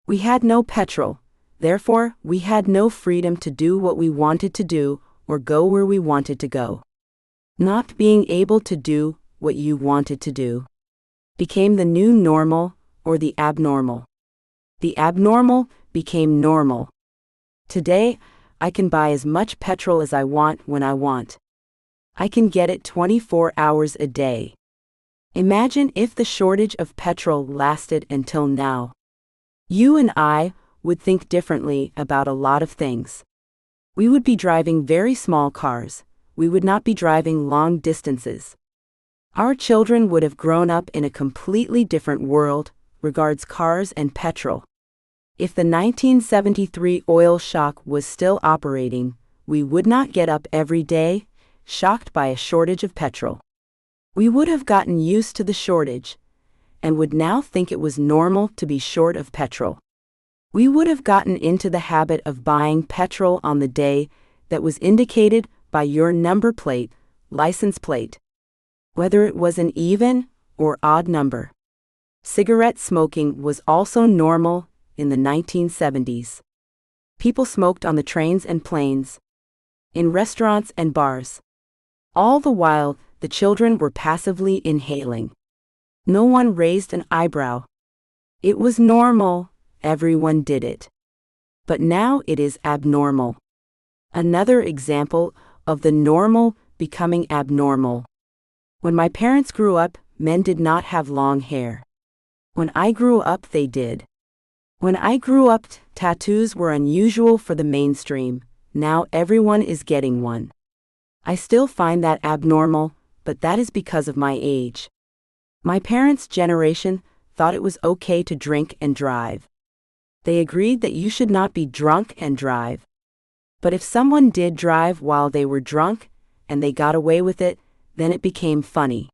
We had no petrol, therefore we had no freedom to do what we wanted to do or go where we wanted to go. Not being able to do what you wanted to do became the new normal or the abnormal. The abnormal became normal. Today, I can buy as much petrol as I want when I want. I can get it 24 hours a day. Imagine if the shortage of petrol lasted until now. You and I would think differently about a lot of things. We would be driving very small cars. We would not be driving long distances. Our children would have grown up in a completely different world regards cars and petrol. If the 1973 oil shock was still operating, we would not get up every day, shocked by a shortage of petrol. We would have gotten used to the shortage, and would now think it was normal to be short of petrol. We would have gotten into the habit of buying petrol on the day that was indicated by your number plate, license plate, whether it was an even or odd number. Cigarette smoking was also normal in the 1970s. People smoked on the trains and planes, in restaurants and bars. All the while, the children were passively inhaling. No one raised an eyebrow. It was normal, everyone did it. But now it is abnormal. Another example of the normal becoming abnormal. When my parents grew up, men did not have long hair. When I grew up, they did. When I grew up, tattoos were unusual for the mainstream. Now everyone is getting one. I still find that abnormal, but that is because of my age. My parents' generation thought it was okay to drink and drive. They agreed that you should not be drunk and drive. But if someone did drive while they were drunk, and they got away with it, then it became funny.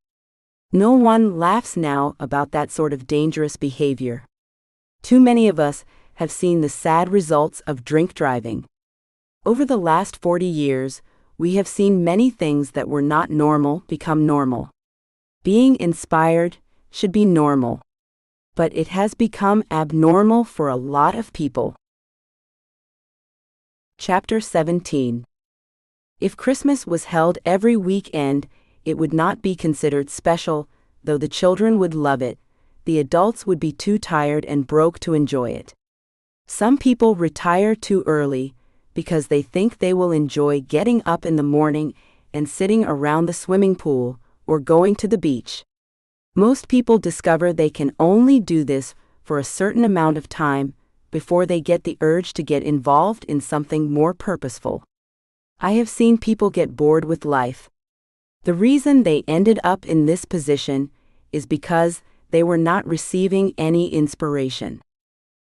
No one laughs now about that sort of dangerous behavior. Too many of us have seen the sad results of drink driving. Over the last 40 years, we have seen many things that were not normal become normal. Being inspired should be normal. But it has become abnormal for a lot of people. Chapter 17. If Christmas was held every weekend, it would not be considered special, though the children would love it. The adults would be too tired and broke to enjoy it. Some people retire too early because they think they will enjoy getting up in the morning and sitting around the swimming pool or going to the beach. Most people discover they can only do this for a certain amount of time before they get the urge to get involved in something more purposeful. I have seen people get bored with life. The reason they ended up in this position is because they were not receiving any inspiration.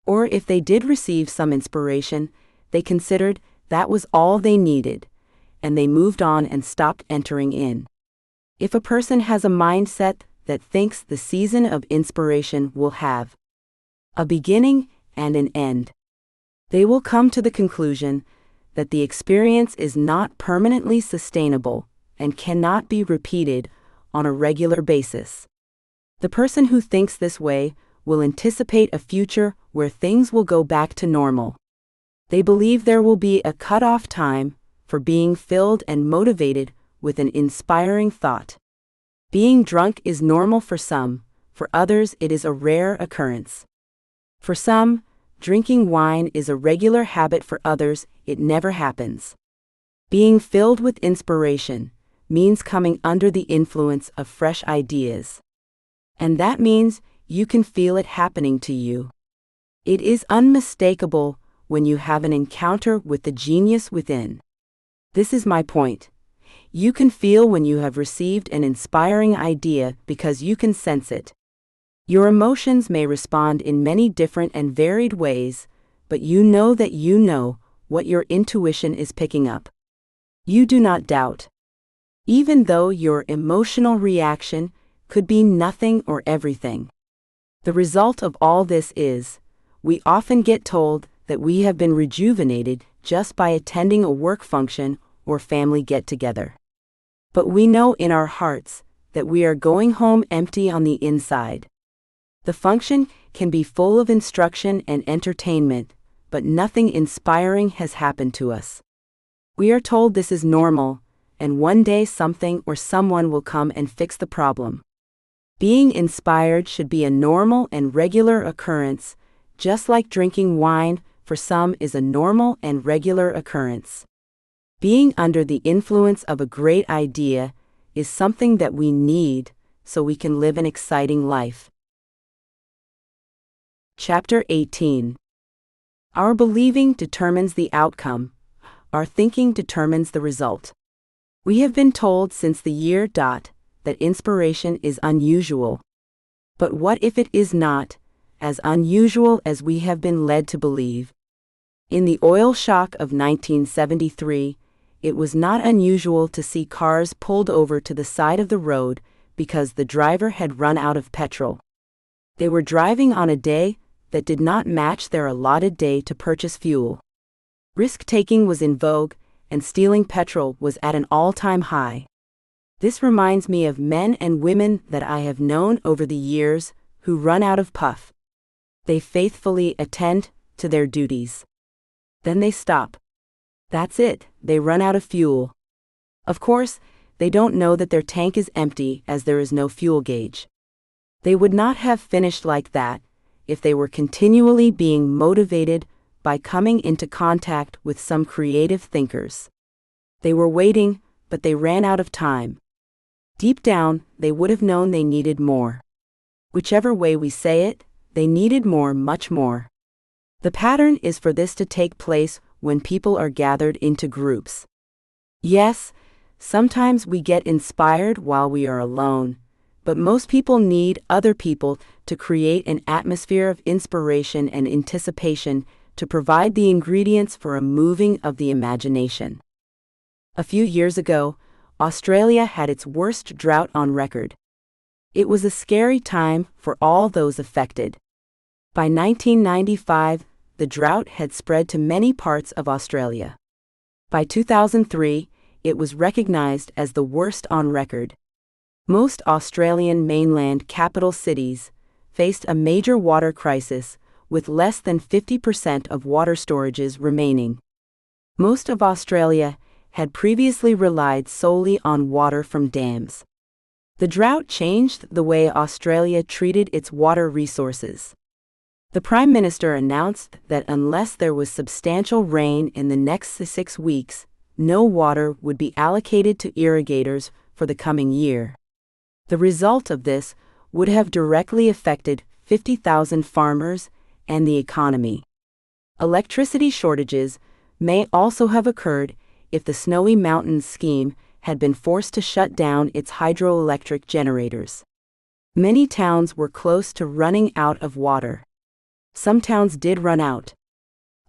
Or if they did receive some inspiration, they considered that was all they needed, and they moved on and stopped entering in. If a person has a mindset that thinks the season of inspiration will have a beginning and an end, they will come to the conclusion that the experience is not permanently sustainable and cannot be repeated on a regular basis. The person who thinks this way will anticipate a future where things will go back to normal. They believe there will be a cut-off time for being filled and motivated with an inspiring thought. Being drunk is normal for some, for others it is a rare occurrence. For some, drinking wine is a regular habit, for others it never happens. Being filled with inspiration means coming under the influence of fresh ideas. And that means you can feel it happening to you. It is unmistakable when you have an encounter with the genius within. This is my point. You can feel when you have received an inspiring idea because you can sense it. Your emotions may respond in many different and varied ways, but you know that you know what your intuition is picking up. You do not doubt. Even though your emotional reaction could be nothing or everything. The result of all this is, we often get told that we have been rejuvenated just by attending a work function or family get-together. But we know in our hearts that we are going home empty on the inside. The function can be full of instruction and entertainment, but nothing inspiring has happened to us. We are told this is normal, and one day something or someone will come and fix the problem. Being inspired should be a normal and regular occurrence, just like drinking wine for some is a normal and regular occurrence. Being under the influence of a great idea is something that we need so we can live an exciting life. Chapter 18. Our believing determines the outcome. Our thinking determines the result. We have been told since the year that inspiration is unusual. But what if it is not as unusual as we have been led to believe? In the oil shock of 1973, it was not unusual to see cars pulled over to the side of the road because the driver had run out of petrol. They were driving on a day that did not match their allotted day to purchase fuel. Risk-taking was in vogue, and stealing petrol was at an all-time high. This reminds me of men and women that I have known over the years who run out of puff. They faithfully attend to their duties. Then they stop. That's it, they run out of fuel. Of course, they don't know that their tank is empty as there is no fuel gauge. They would not have finished like that if they were continually being motivated by coming into contact with some creative thinkers. They were waiting, but they ran out of time. Deep down, they would have known they needed more. Whichever way we say it, they needed more, much more. The pattern is for this to take place when people are gathered into groups. Yes, sometimes we get inspired while we are alone, but most people need other people to create an atmosphere of inspiration and anticipation to provide the ingredients for a moving of the imagination. A few years ago, Australia had its worst drought on record. It was a scary time for all those affected. By 1995, the drought had spread to many parts of Australia. By 2003, it was recognized as the worst on record. Most Australian mainland capital cities faced a major water crisis, with less than 50% of water storages remaining. Most of Australia had previously relied solely on water from dams. The drought changed the way Australia treated its water resources. The Prime Minister announced that unless there was substantial rain in the next 6 weeks, no water would be allocated to irrigators for the coming year. The result of this would have directly affected 50,000 farmers and the economy. Electricity shortages may also have occurred if the Snowy Mountains scheme had been forced to shut down its hydroelectric generators. Many towns were close to running out of water. Some towns did run out.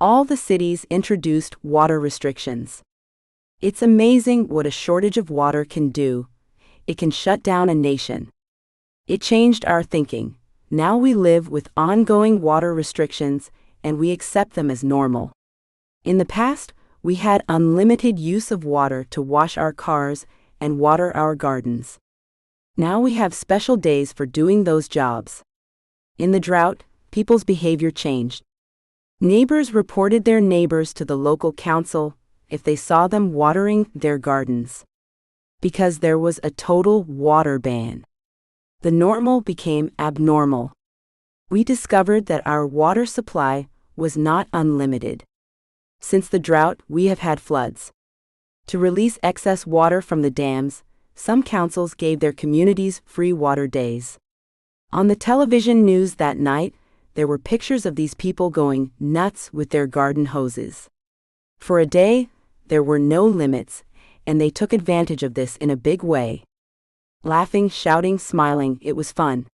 All the cities introduced water restrictions. It's amazing what a shortage of water can do. It can shut down a nation. It changed our thinking. Now we live with ongoing water restrictions, and we accept them as normal. In the past, we had unlimited use of water to wash our cars and water our gardens. Now we have special days for doing those jobs. In the drought, people's behavior changed. Neighbors reported their neighbors to the local council if they saw them watering their gardens. Because there was a total water ban. The normal became abnormal. We discovered that our water supply was not unlimited. Since the drought, we have had floods. To release excess water from the dams, some councils gave their communities free water days. On the television news that night, there were pictures of these people going nuts with their garden hoses. For a day, there were no limits, and they took advantage of this in a big way. Laughing, shouting, smiling, it was fun.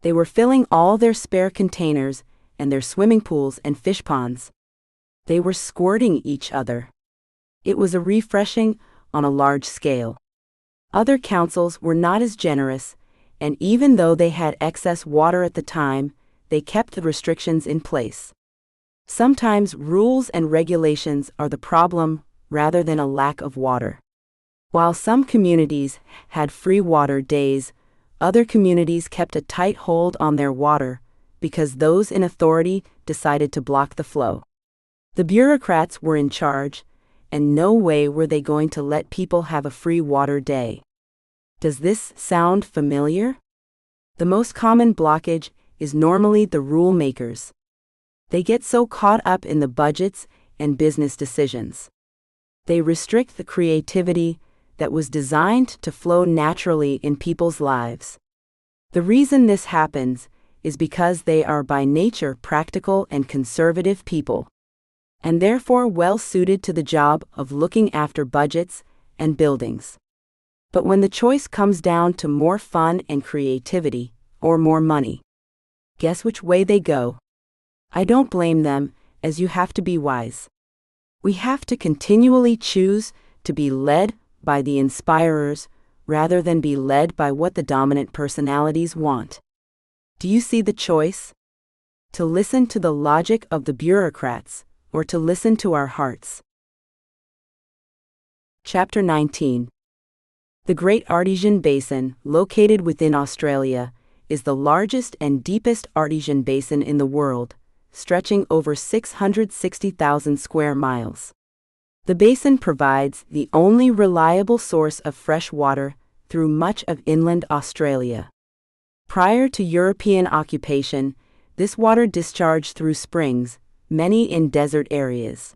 They were filling all their spare containers and their swimming pools and fish ponds. They were squirting each other. It was a refreshing on a large scale. Other councils were not as generous, and even though they had excess water at the time, they kept the restrictions in place. Sometimes rules and regulations are the problem rather than a lack of water. While some communities had free water days, other communities kept a tight hold on their water because those in authority decided to block the flow. The bureaucrats were in charge, and no way were they going to let people have a free water day. Does this sound familiar? The most common blockage is normally the rule makers. They get so caught up in the budgets and business decisions. They restrict the creativity that was designed to flow naturally in people's lives. The reason this happens is because they are by nature practical and conservative people, and therefore well suited to the job of looking after budgets and buildings. But when the choice comes down to more fun and creativity, or more money, guess which way they go? I don't blame them, as you have to be wise. We have to continually choose to be led by the inspirers rather than be led by what the dominant personalities want. Do you see the choice? To listen to the logic of the bureaucrats, or to listen to our hearts. Chapter 19. The Great Artesian Basin, located within Australia, is the largest and deepest artesian basin in the world, stretching over 660,000 square miles. The basin provides the only reliable source of fresh water through much of inland Australia. Prior to European occupation, this water discharged through springs, many in desert areas.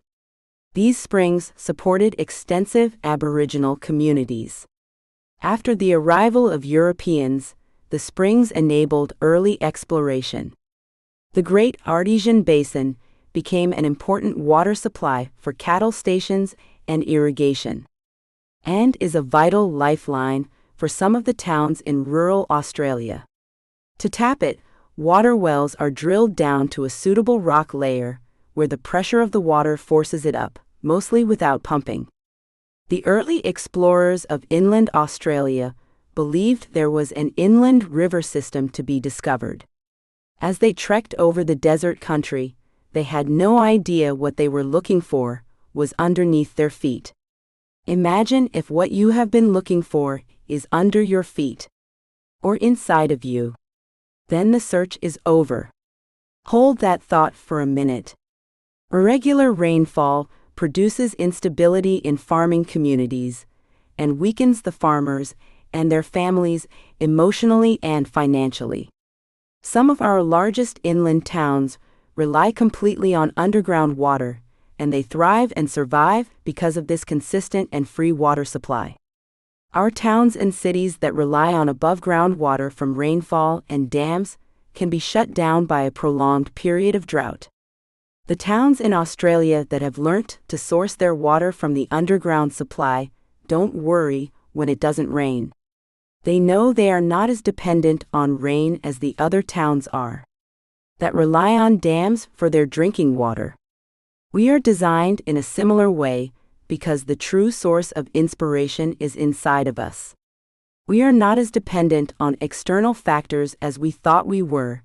These springs supported extensive Aboriginal communities. After the arrival of Europeans, the springs enabled early exploration. The Great Artesian Basin became an important water supply for cattle stations and irrigation, and is a vital lifeline for some of the towns in rural Australia. To tap it, water wells are drilled down to a suitable rock layer, where the pressure of the water forces it up, mostly without pumping. The early explorers of inland Australia believed there was an inland river system to be discovered. As they trekked over the desert country, they had no idea what they were looking for was underneath their feet. Imagine if what you have been looking for is under your feet, or inside of you. Then the search is over. Hold that thought for a minute. Irregular rainfall produces instability in farming communities and weakens the farmers and their families emotionally and financially. Some of our largest inland towns rely completely on underground water, and they thrive and survive because of this consistent and free water supply. Our towns and cities that rely on above-ground water from rainfall and dams can be shut down by a prolonged period of drought. The towns in Australia that have learnt to source their water from the underground supply don't worry when it doesn't rain. They know they are not as dependent on rain as the other towns are, that rely on dams for their drinking water. We are designed in a similar way because the true source of inspiration is inside of us. We are not as dependent on external factors as we thought we were,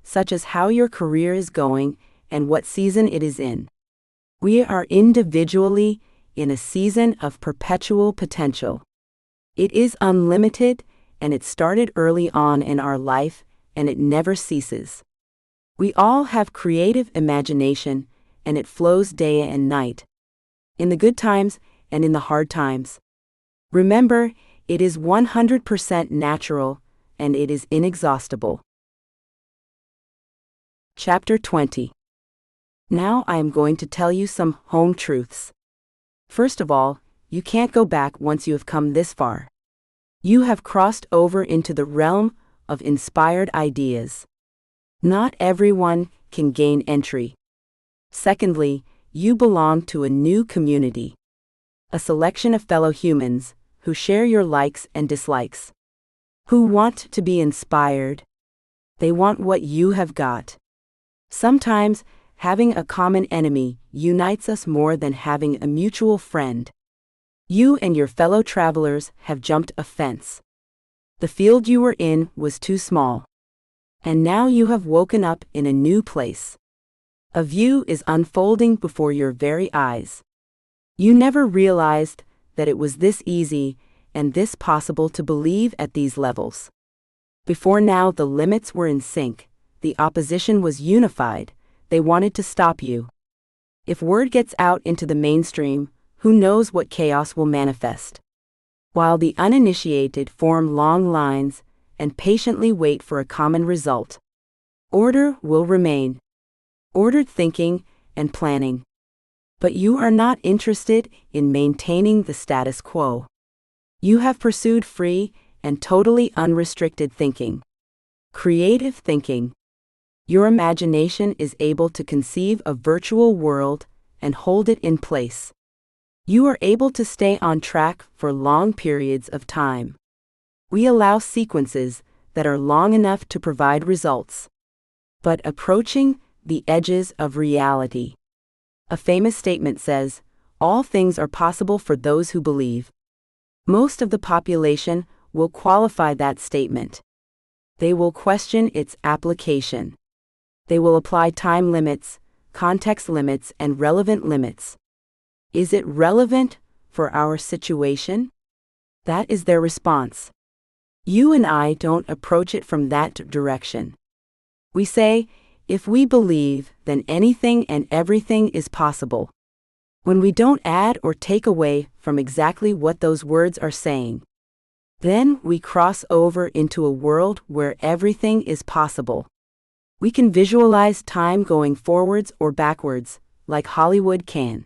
such as how your career is going and what season it is in. We are individually in a season of perpetual potential. It is unlimited, and it started early on in our life, and it never ceases. We all have creative imagination, and it flows day and night, in the good times and in the hard times. Remember, it is 100% natural, and it is inexhaustible. Chapter 20. Now I am going to tell you some home truths. First of all, you can't go back once you have come this far. You have crossed over into the realm of inspired ideas. Not everyone can gain entry. Secondly, you belong to a new community, a selection of fellow humans who share your likes and dislikes, who want to be inspired. They want what you have got. Sometimes, having a common enemy unites us more than having a mutual friend. You and your fellow travelers have jumped a fence. The field you were in was too small. And now you have woken up in a new place. A view is unfolding before your very eyes. You never realized that it was this easy and this possible to believe at these levels. Before now, the limits were in sync, the opposition was unified, they wanted to stop you. If word gets out into the mainstream, who knows what chaos will manifest? While the uninitiated form long lines and patiently wait for a common result, order will remain. Ordered thinking and planning. But you are not interested in maintaining the status quo. You have pursued free and totally unrestricted thinking. Creative thinking. Your imagination is able to conceive a virtual world and hold it in place. You are able to stay on track for long periods of time. We allow sequences that are long enough to provide results. But approaching the edges of reality. A famous statement says, "All things are possible for those who believe." Most of the population will qualify that statement. They will question its application. They will apply time limits, context limits, and relevant limits. Is it relevant for our situation? That is their response. You and I don't approach it from that direction. We say, if we believe, then anything and everything is possible. When we don't add or take away from exactly what those words are saying, then we cross over into a world where everything is possible. We can visualize time going forwards or backwards, like Hollywood can.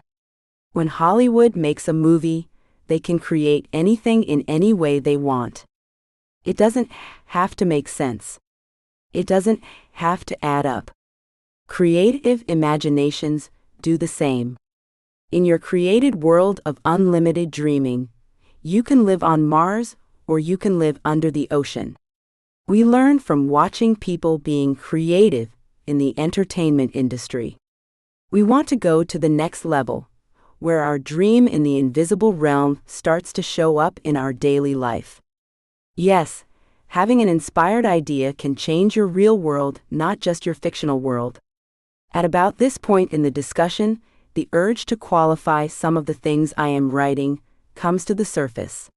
When Hollywood makes a movie, they can create anything in any way they want. It doesn't have to make sense. It doesn't have to add up. Creative imaginations do the same. In your created world of unlimited dreaming, you can live on Mars or you can live under the ocean. We learn from watching people being creative in the entertainment industry. We want to go to the next level, where our dream in the invisible realm starts to show up in our daily life. Yes, having an inspired idea can change your real world, not just your fictional world. At about this point in the discussion, the urge to qualify some of the things I am writing comes to the surface.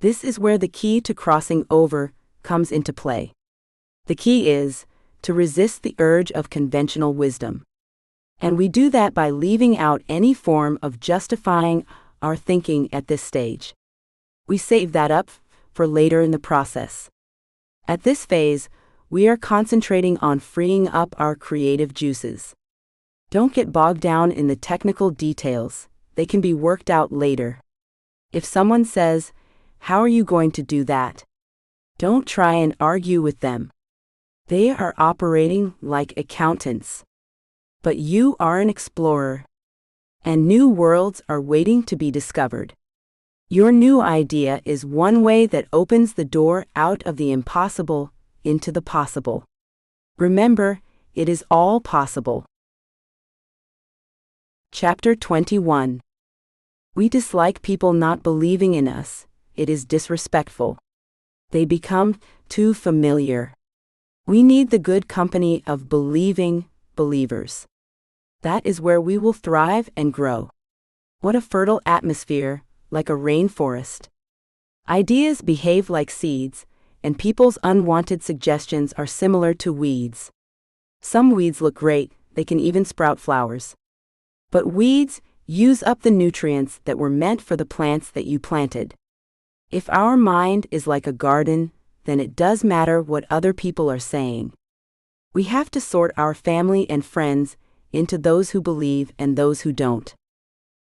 This is where the key to crossing over comes into play. The key is to resist the urge of conventional wisdom. And we do that by leaving out any form of justifying our thinking at this stage. We save that up for later in the process. At this phase, we are concentrating on freeing up our creative juices. Don't get bogged down in the technical details, they can be worked out later. If someone says, "How are you going to do that?" don't try and argue with them. They are operating like accountants. But you are an explorer. And new worlds are waiting to be discovered. Your new idea is one way that opens the door out of the impossible into the possible. Remember, it is all possible. Chapter 21. We dislike people not believing in us. It is disrespectful. They become too familiar. We need the good company of believing believers. That is where we will thrive and grow. What a fertile atmosphere, like a rainforest. Ideas behave like seeds, and people's unwanted suggestions are similar to weeds. Some weeds look great, they can even sprout flowers. But weeds use up the nutrients that were meant for the plants that you planted. If our mind is like a garden, then it does matter what other people are saying. We have to sort our family and friends into those who believe and those who don't.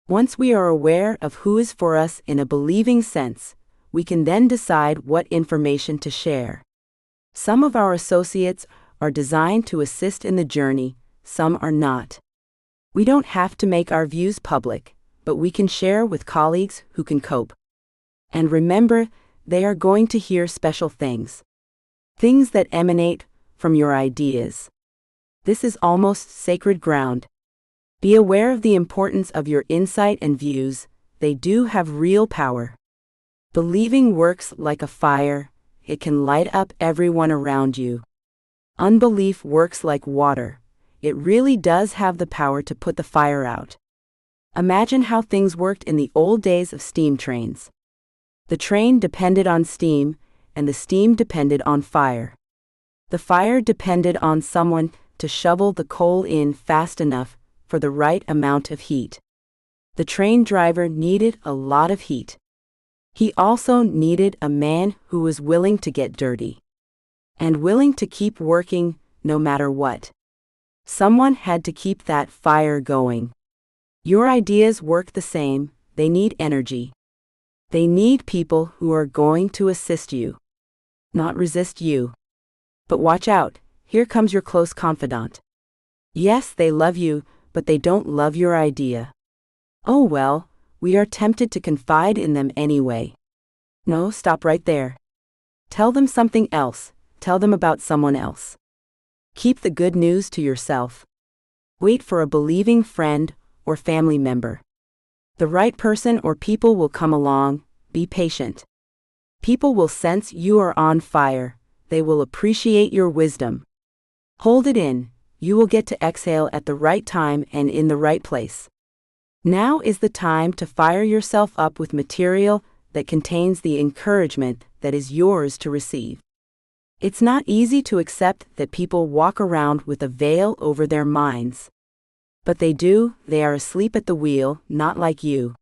Once we are aware of who is for us in a believing sense, we can then decide what information to share. Some of our associates are designed to assist in the journey, some are not. We don't have to make our views public, but we can share with colleagues who can cope. And remember, they are going to hear special things. Things that emanate from your ideas. This is almost sacred ground. Be aware of the importance of your insight and views, they do have real power. Believing works like a fire, it can light up everyone around you. Unbelief works like water, it really does have the power to put the fire out. Imagine how things worked in the old days of steam trains. The train depended on steam, and the steam depended on fire. The fire depended on someone to shovel the coal in fast enough for the right amount of heat. The train driver needed a lot of heat. He also needed a man who was willing to get dirty and willing to keep working no matter what. Someone had to keep that fire going. Your ideas work the same. They need energy. They need people who are going to assist you, not resist you. But watch out, here comes your close confidant. Yes, they love you, but they don't love your idea. Oh well, we are tempted to confide in them anyway. No, stop right there. Tell them something else. Tell them about someone else. Keep the good news to yourself. Wait for a believing friend or family member. The right person or people will come along. Be patient. People will sense you are on fire. They will appreciate your wisdom. Hold it in. You will get to exhale at the right time and in the right place. Now is the time to fire yourself up with material that contains the encouragement that is yours to receive. It's not easy to accept that people walk around with a veil over their minds. But they do. They are asleep at the wheel, not like you.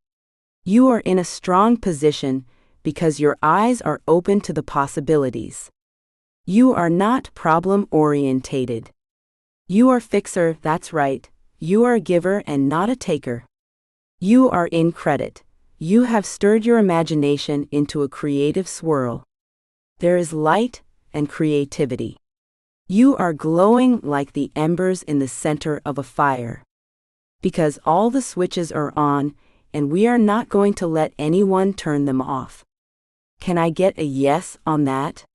You are in a strong position because your eyes are open to the possibilities. You are not problem-orientated. You are fixer, that's right. You are a giver and not a taker. You are in credit. You have stirred your imagination into a creative swirl. There is light and creativity. You are glowing like the embers in the center of a fire. Because all the switches are on, and we are not going to let anyone turn them off. Can I get a yes on that?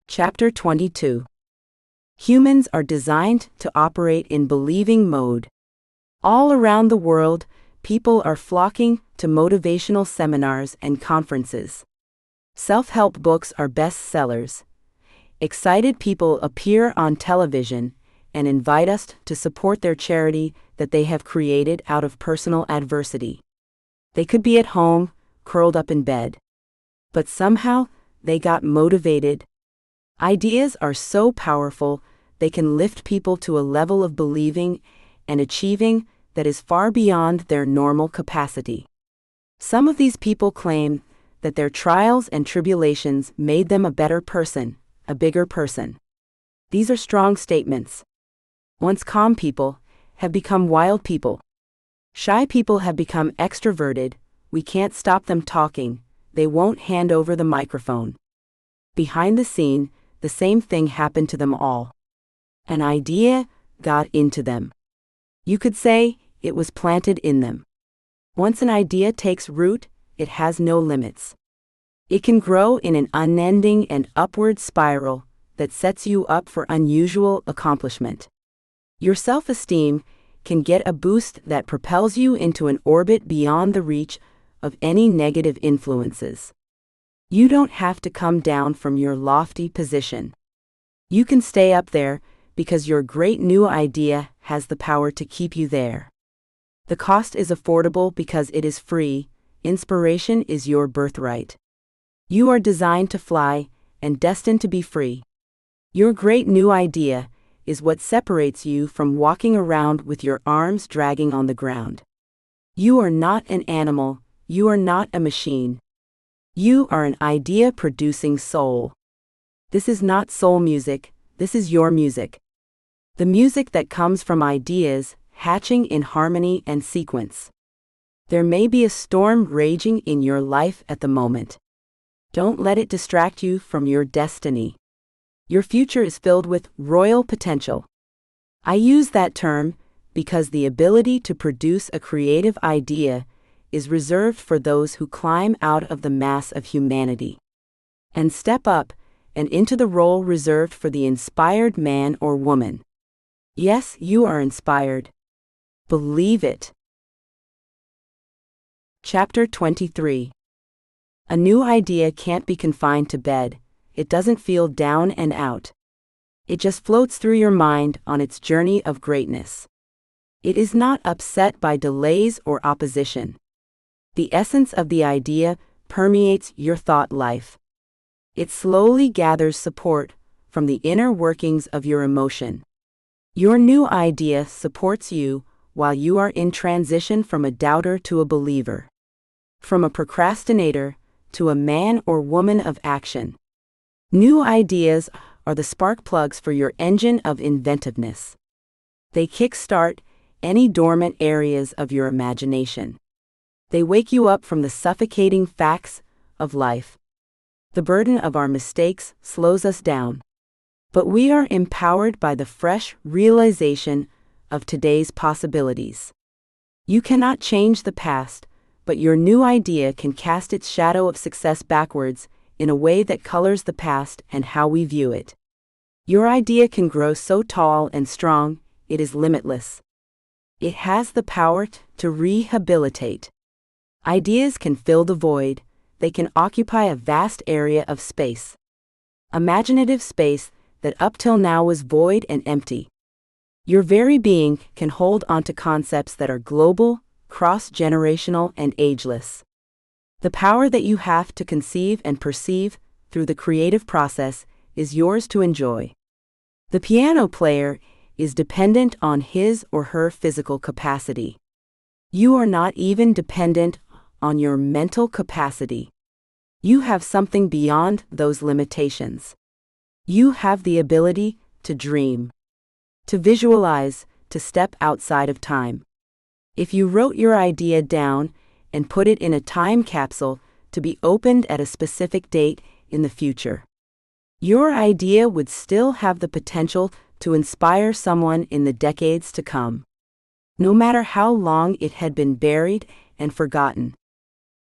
Chapter 22. Humans are designed to operate in believing mode. All around the world, people are flocking to motivational seminars and conferences. Self-help books are bestsellers. Excited people appear on television and invite us to support their charity that they have created out of personal adversity. They could be at home, curled up in bed. But somehow, they got motivated. Ideas are so powerful, they can lift people to a level of believing and achieving that is far beyond their normal capacity. Some of these people claim that their trials and tribulations made them a better person, a bigger person. These are strong statements. Once calm people have become wild people. Shy people have become extroverted. We can't stop them talking. They won't hand over the microphone. Behind the scene, the same thing happened to them all. An idea got into them. You could say it was planted in them. Once an idea takes root, it has no limits. It can grow in an unending and upward spiral that sets you up for unusual accomplishment. Your self-esteem can get a boost that propels you into an orbit beyond the reach of any negative influences. You don't have to come down from your lofty position. You can stay up there because your great new idea has the power to keep you there. The cost is affordable because it is free. Inspiration is your birthright. You are designed to fly and destined to be free. Your great new idea is what separates you from walking around with your arms dragging on the ground. You are not an animal. You are not a machine. You are an idea-producing soul. This is not soul music. This is your music. The music that comes from ideas hatching in harmony and sequence. There may be a storm raging in your life at the moment. Don't let it distract you from your destiny. Your future is filled with royal potential. I use that term because the ability to produce a creative idea is reserved for those who climb out of the mass of humanity and step up and into the role reserved for the inspired man or woman. Yes, you are inspired. Believe it. Chapter 23. A new idea can't be confined to bed. It doesn't feel down and out. It just floats through your mind on its journey of greatness. It is not upset by delays or opposition. The essence of the idea permeates your thought life. It slowly gathers support from the inner workings of your emotion. Your new idea supports you while you are in transition from a doubter to a believer, from a procrastinator to a man or woman of action. New ideas are the spark plugs for your engine of inventiveness. They kickstart any dormant areas of your imagination. They wake you up from the suffocating facts of life. The burden of our mistakes slows us down, but we are empowered by the fresh realization of today's possibilities. You cannot change the past, but your new idea can cast its shadow of success backwards in a way that colors the past and how we view it. Your idea can grow so tall and strong, it is limitless. It has the power to rehabilitate. Ideas can fill the void. They can occupy a vast area of space. Imaginative space that up till now was void and empty. Your very being can hold onto concepts that are global, cross-generational, and ageless. The power that you have to conceive and perceive through the creative process is yours to enjoy. The piano player is dependent on his or her physical capacity. You are not even dependent on your mental capacity. You have something beyond those limitations. You have the ability to dream, to visualize, to step outside of time. If you wrote your idea down and put it in a time capsule to be opened at a specific date in the future, your idea would still have the potential to inspire someone in the decades to come, no matter how long it had been buried and forgotten.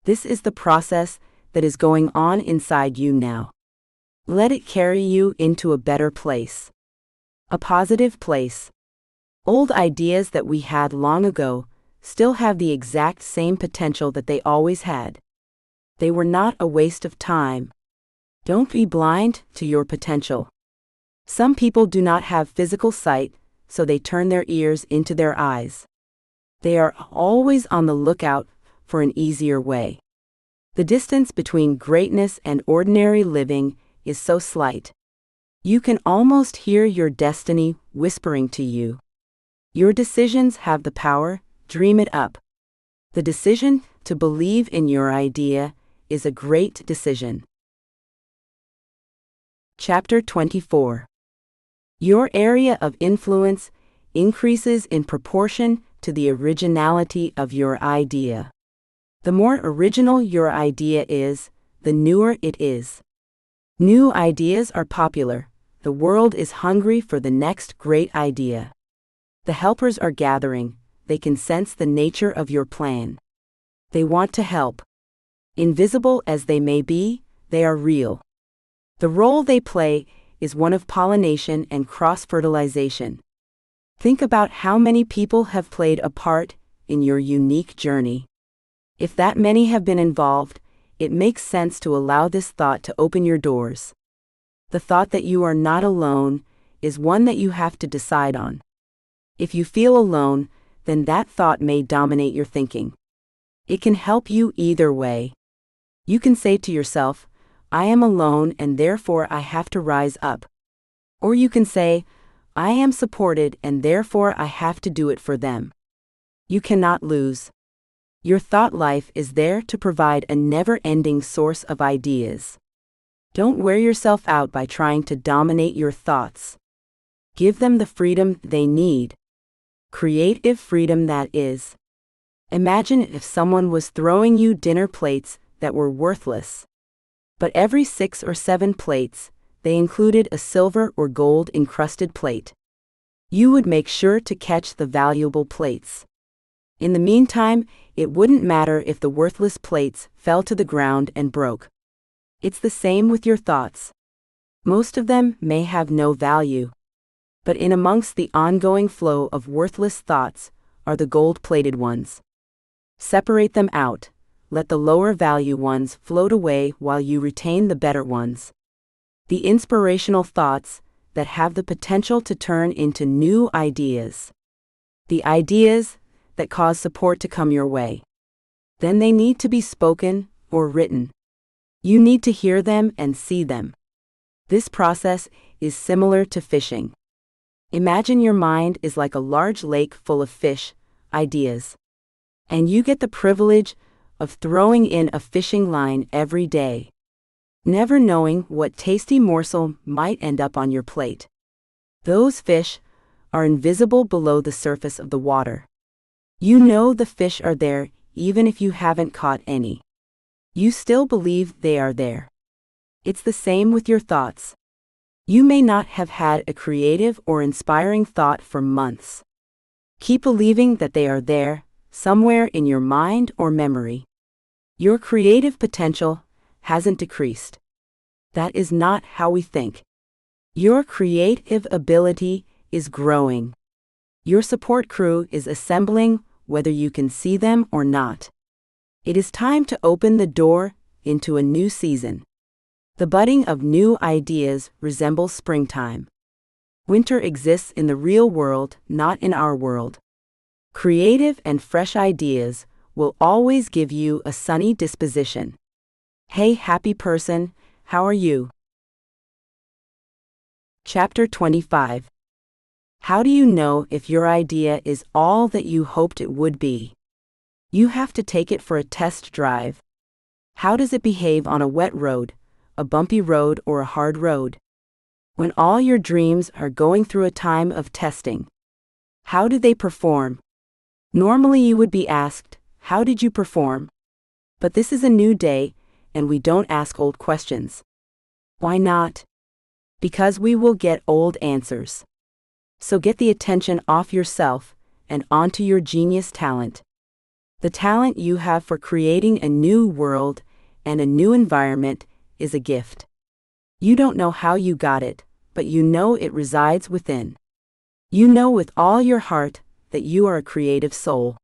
This is the process that is going on inside you now. Let it carry you into a better place. A positive place. Old ideas that we had long ago still have the exact same potential that they always had. They were not a waste of time. Don't be blind to your potential. Some people do not have physical sight, so they turn their ears into their eyes. They are always on the lookout for an easier way. The distance between greatness and ordinary living is so slight. You can almost hear your destiny whispering to you. Your decisions have the power. Dream it up. The decision to believe in your idea is a great decision. Chapter 24. Your area of influence increases in proportion to the originality of your idea. The more original your idea is, the newer it is. New ideas are popular. The world is hungry for the next great idea. The helpers are gathering. They can sense the nature of your plan. They want to help. Invisible as they may be, they are real. The role they play is one of pollination and cross-fertilization. Think about how many people have played a part in your unique journey. If that many have been involved, it makes sense to allow this thought to open your doors. The thought that you are not alone is one that you have to decide on. If you feel alone, then that thought may dominate your thinking. It can help you either way. You can say to yourself, I am alone and therefore I have to rise up. Or you can say, I am supported and therefore I have to do it for them. You cannot lose. Your thought life is there to provide a never-ending source of ideas. Don't wear yourself out by trying to dominate your thoughts. Give them the freedom they need. Creative freedom, that is. Imagine if someone was throwing you dinner plates that were worthless. But every 6 or 7 plates, they included a silver or gold encrusted plate. You would make sure to catch the valuable plates. In the meantime, it wouldn't matter if the worthless plates fell to the ground and broke. It's the same with your thoughts. Most of them may have no value. But in amongst the ongoing flow of worthless thoughts are the gold-plated ones. Separate them out. Let the lower value ones float away while you retain the better ones. The inspirational thoughts that have the potential to turn into new ideas. the ideas that cause support to come your way. Then they need to be spoken or written. You need to hear them and see them. This process is similar to fishing. Imagine your mind is like a large lake full of fish, ideas. And you get the privilege of throwing in a fishing line every day, never knowing what tasty morsel might end up on your plate. Those fish are invisible below the surface of the water. You know the fish are there even if you haven't caught any. You still believe they are there. It's the same with your thoughts. You may not have had a creative or inspiring thought for months. Keep believing that they are there, somewhere in your mind or memory. Your creative potential hasn't decreased. That is not how we think. Your creative ability is growing. Your support crew is assembling whether you can see them or not. It is time to open the door into a new season. The budding of new ideas resembles springtime. Winter exists in the real world, not in our world. Creative and fresh ideas will always give you a sunny disposition. Hey, happy person, how are you? Chapter 25. How do you know if your idea is all that you hoped it would be? You have to take it for a test drive. How does it behave on a wet road, a bumpy road, or a hard road? When all your dreams are going through a time of testing, how do they perform? Normally you would be asked, how did you perform? But this is a new day, and we don't ask old questions. Why not? Because we will get old answers. So get the attention off yourself and onto your genius talent. The talent you have for creating a new world and a new environment is a gift. You don't know how you got it, but you know it resides within. You know with all your heart that you are a creative soul.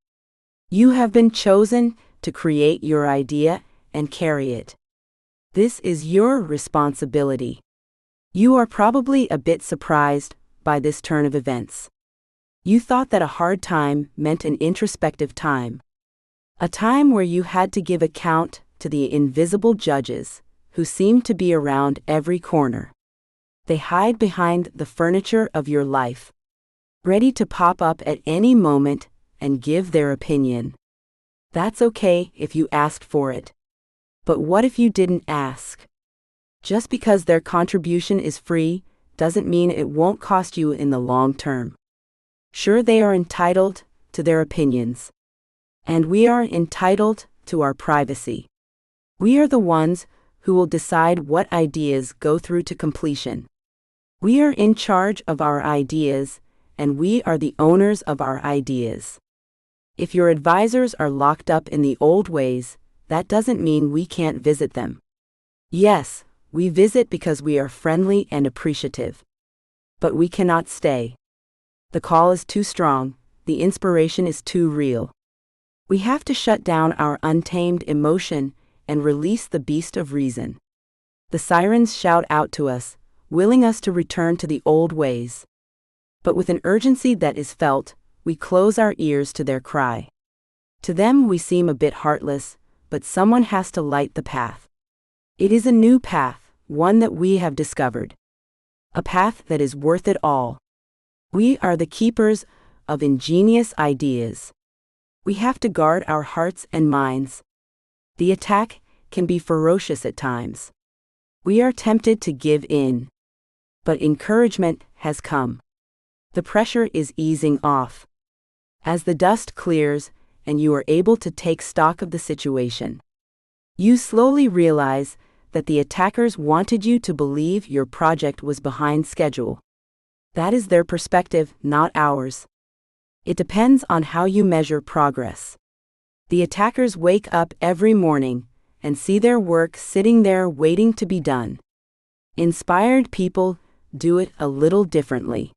You have been chosen to create your idea and carry it. This is your responsibility. You are probably a bit surprised by this turn of events. You thought that a hard time meant an introspective time. A time where you had to give account to the invisible judges who seem to be around every corner. They hide behind the furniture of your life, ready to pop up at any moment and give their opinion. That's okay if you asked for it. But what if you didn't ask? Just because their contribution is free doesn't mean it won't cost you in the long term. Sure, they are entitled to their opinions. And we are entitled to our privacy. We are the ones who will decide what ideas go through to completion. We are in charge of our ideas, and we are the owners of our ideas. If your advisors are locked up in the old ways, that doesn't mean we can't visit them. Yes, we visit because we are friendly and appreciative. But we cannot stay. The call is too strong, the inspiration is too real. We have to shut down our untamed emotion and release the beast of reason. The sirens shout out to us, willing us to return to the old ways. But with an urgency that is felt, we close our ears to their cry. To them we seem a bit heartless, but someone has to light the path. It is a new path, one that we have discovered. A path that is worth it all. We are the keepers of ingenious ideas. We have to guard our hearts and minds. The attack can be ferocious at times. We are tempted to give in. But encouragement has come. The pressure is easing off. As the dust clears and you are able to take stock of the situation, you slowly realize that the attackers wanted you to believe your project was behind schedule. That is their perspective, not ours. It depends on how you measure progress. The attackers wake up every morning and see their work sitting there waiting to be done. Inspired people do it a little differently.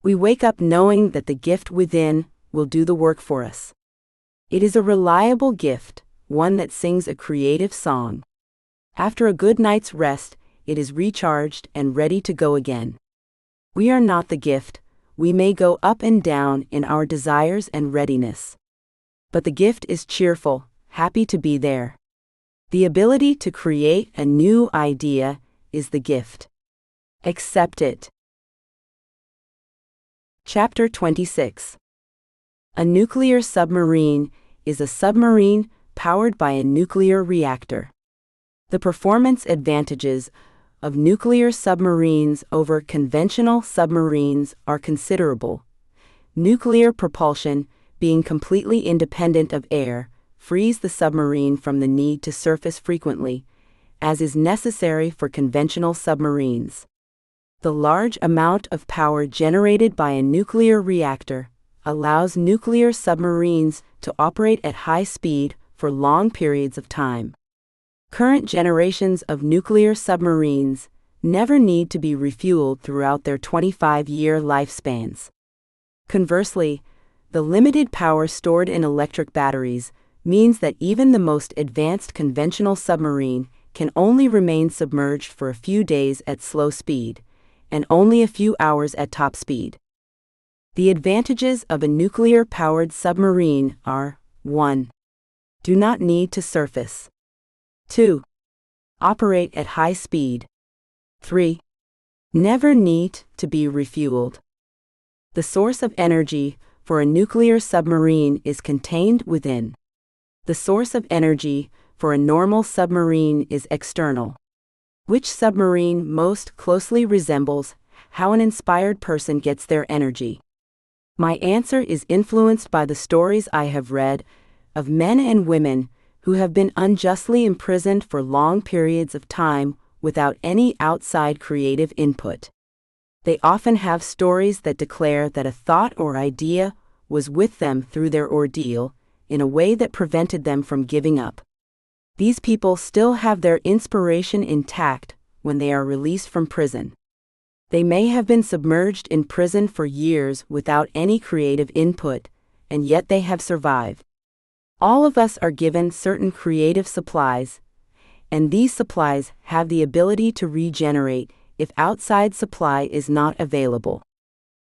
We wake up knowing that the gift within will do the work for us. It is a reliable gift, one that sings a creative song. After a good night's rest, it is recharged and ready to go again. We are not the gift, we may go up and down in our desires and readiness. But the gift is cheerful, happy to be there. The ability to create a new idea is the gift. Accept it. Chapter 26. A nuclear submarine is a submarine powered by a nuclear reactor. The performance advantages of nuclear submarines over conventional submarines are considerable. Nuclear propulsion, being completely independent of air, frees the submarine from the need to surface frequently, as is necessary for conventional submarines. The large amount of power generated by a nuclear reactor allows nuclear submarines to operate at high speed for long periods of time. Current generations of nuclear submarines never need to be refueled throughout their 25-year lifespans. Conversely, the limited power stored in electric batteries means that even the most advanced conventional submarine can only remain submerged for a few days at slow speed, and only a few hours at top speed. The advantages of a nuclear-powered submarine are: 1. Do not need to surface. 2. Operate at high speed. 3. Never need to be refueled. The source of energy for a nuclear submarine is contained within. The source of energy for a normal submarine is external. Which submarine most closely resembles how an inspired person gets their energy? My answer is influenced by the stories I have read of men and women who have been unjustly imprisoned for long periods of time without any outside creative input. They often have stories that declare that a thought or idea was with them through their ordeal in a way that prevented them from giving up. These people still have their inspiration intact when they are released from prison. They may have been submerged in prison for years without any creative input, and yet they have survived. All of us are given certain creative supplies, and these supplies have the ability to regenerate if outside supply is not available.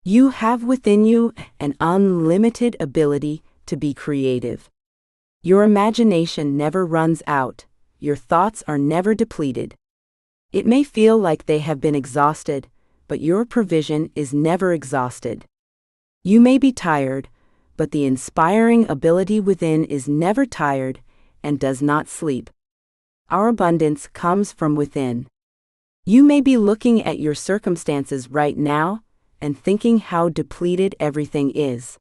You have within you an unlimited ability to be creative. Your imagination never runs out, your thoughts are never depleted. It may feel like they have been exhausted, but your provision is never exhausted. You may be tired, but the inspiring ability within is never tired and does not sleep. Our abundance comes from within. You may be looking at your circumstances right now and thinking how depleted everything is.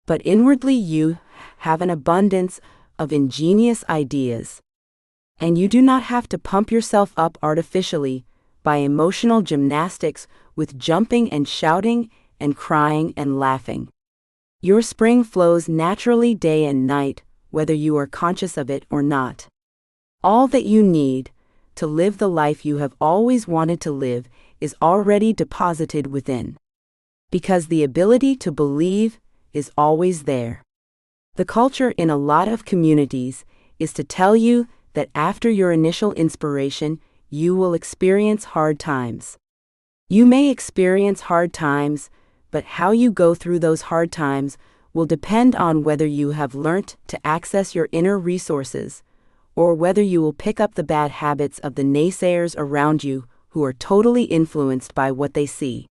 But inwardly you have an abundance of ingenious ideas. And you do not have to pump yourself up artificially by emotional gymnastics with jumping and shouting and crying and laughing. Your spring flows naturally day and night, whether you are conscious of it or not. All that you need to live the life you have always wanted to live is already deposited within. Because the ability to believe is always there. The culture in a lot of communities is to tell you that after your initial inspiration, you will experience hard times. You may experience hard times, but how you go through those hard times will depend on whether you have learnt to access your inner resources, or whether you will pick up the bad habits of the naysayers around you who are totally influenced by what they see.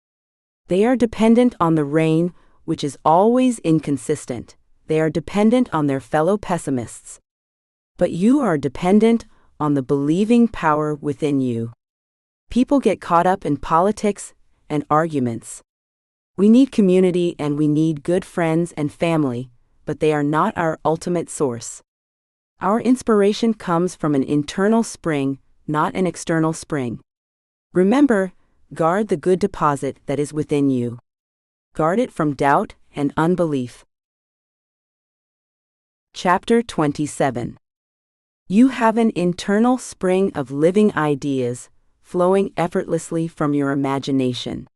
They are dependent on the rain, which is always inconsistent. They are dependent on their fellow pessimists. But you are dependent on the believing power within you. People get caught up in politics and arguments. We need community and we need good friends and family, but they are not our ultimate source. Our inspiration comes from an internal spring, not an external spring. Remember, guard the good deposit that is within you. Guard it from doubt and unbelief. Chapter 27. You have an internal spring of living ideas flowing effortlessly from your imagination.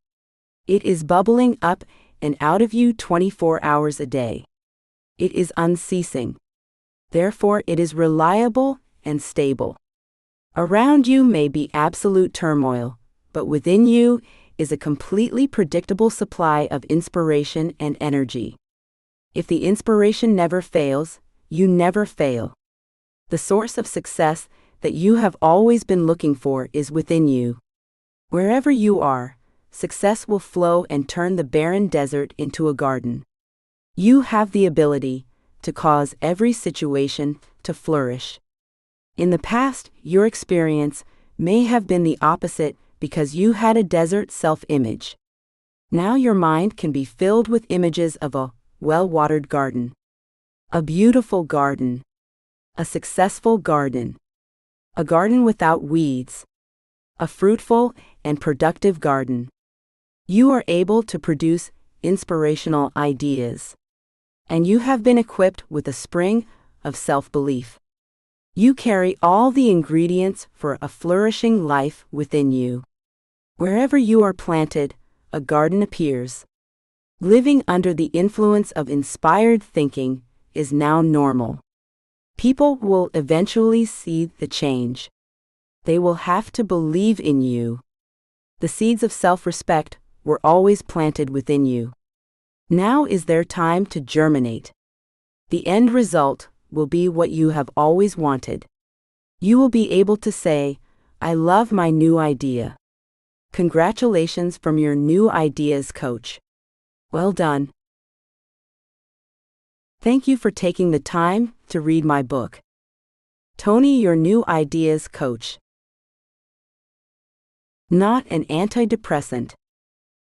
It is bubbling up and out of you 24 hours a day. It is unceasing. Therefore, it is reliable and stable. Around you may be absolute turmoil, but within you, is a completely predictable supply of inspiration and energy. If the inspiration never fails, you never fail. The source of success that you have always been looking for is within you. Wherever you are, success will flow and turn the barren desert into a garden. You have the ability to cause every situation to flourish. In the past, your experience may have been the opposite because you had a desert self-image. Now your mind can be filled with images of a well-watered garden, a beautiful garden, a successful garden, a garden without weeds, a fruitful and productive garden. You are able to produce inspirational ideas, and you have been equipped with a spring of self-belief. You carry all the ingredients for a flourishing life within you. Wherever you are planted, a garden appears. Living under the influence of inspired thinking is now normal. People will eventually see the change. They will have to believe in you. The seeds of self-respect were always planted within you. Now is their time to germinate. The end result will be what you have always wanted. You will be able to say, "I love my new idea." Congratulations from your new ideas coach. Well done. Thank you for taking the time to read my book. Tony, your new ideas coach. Not an antidepressant.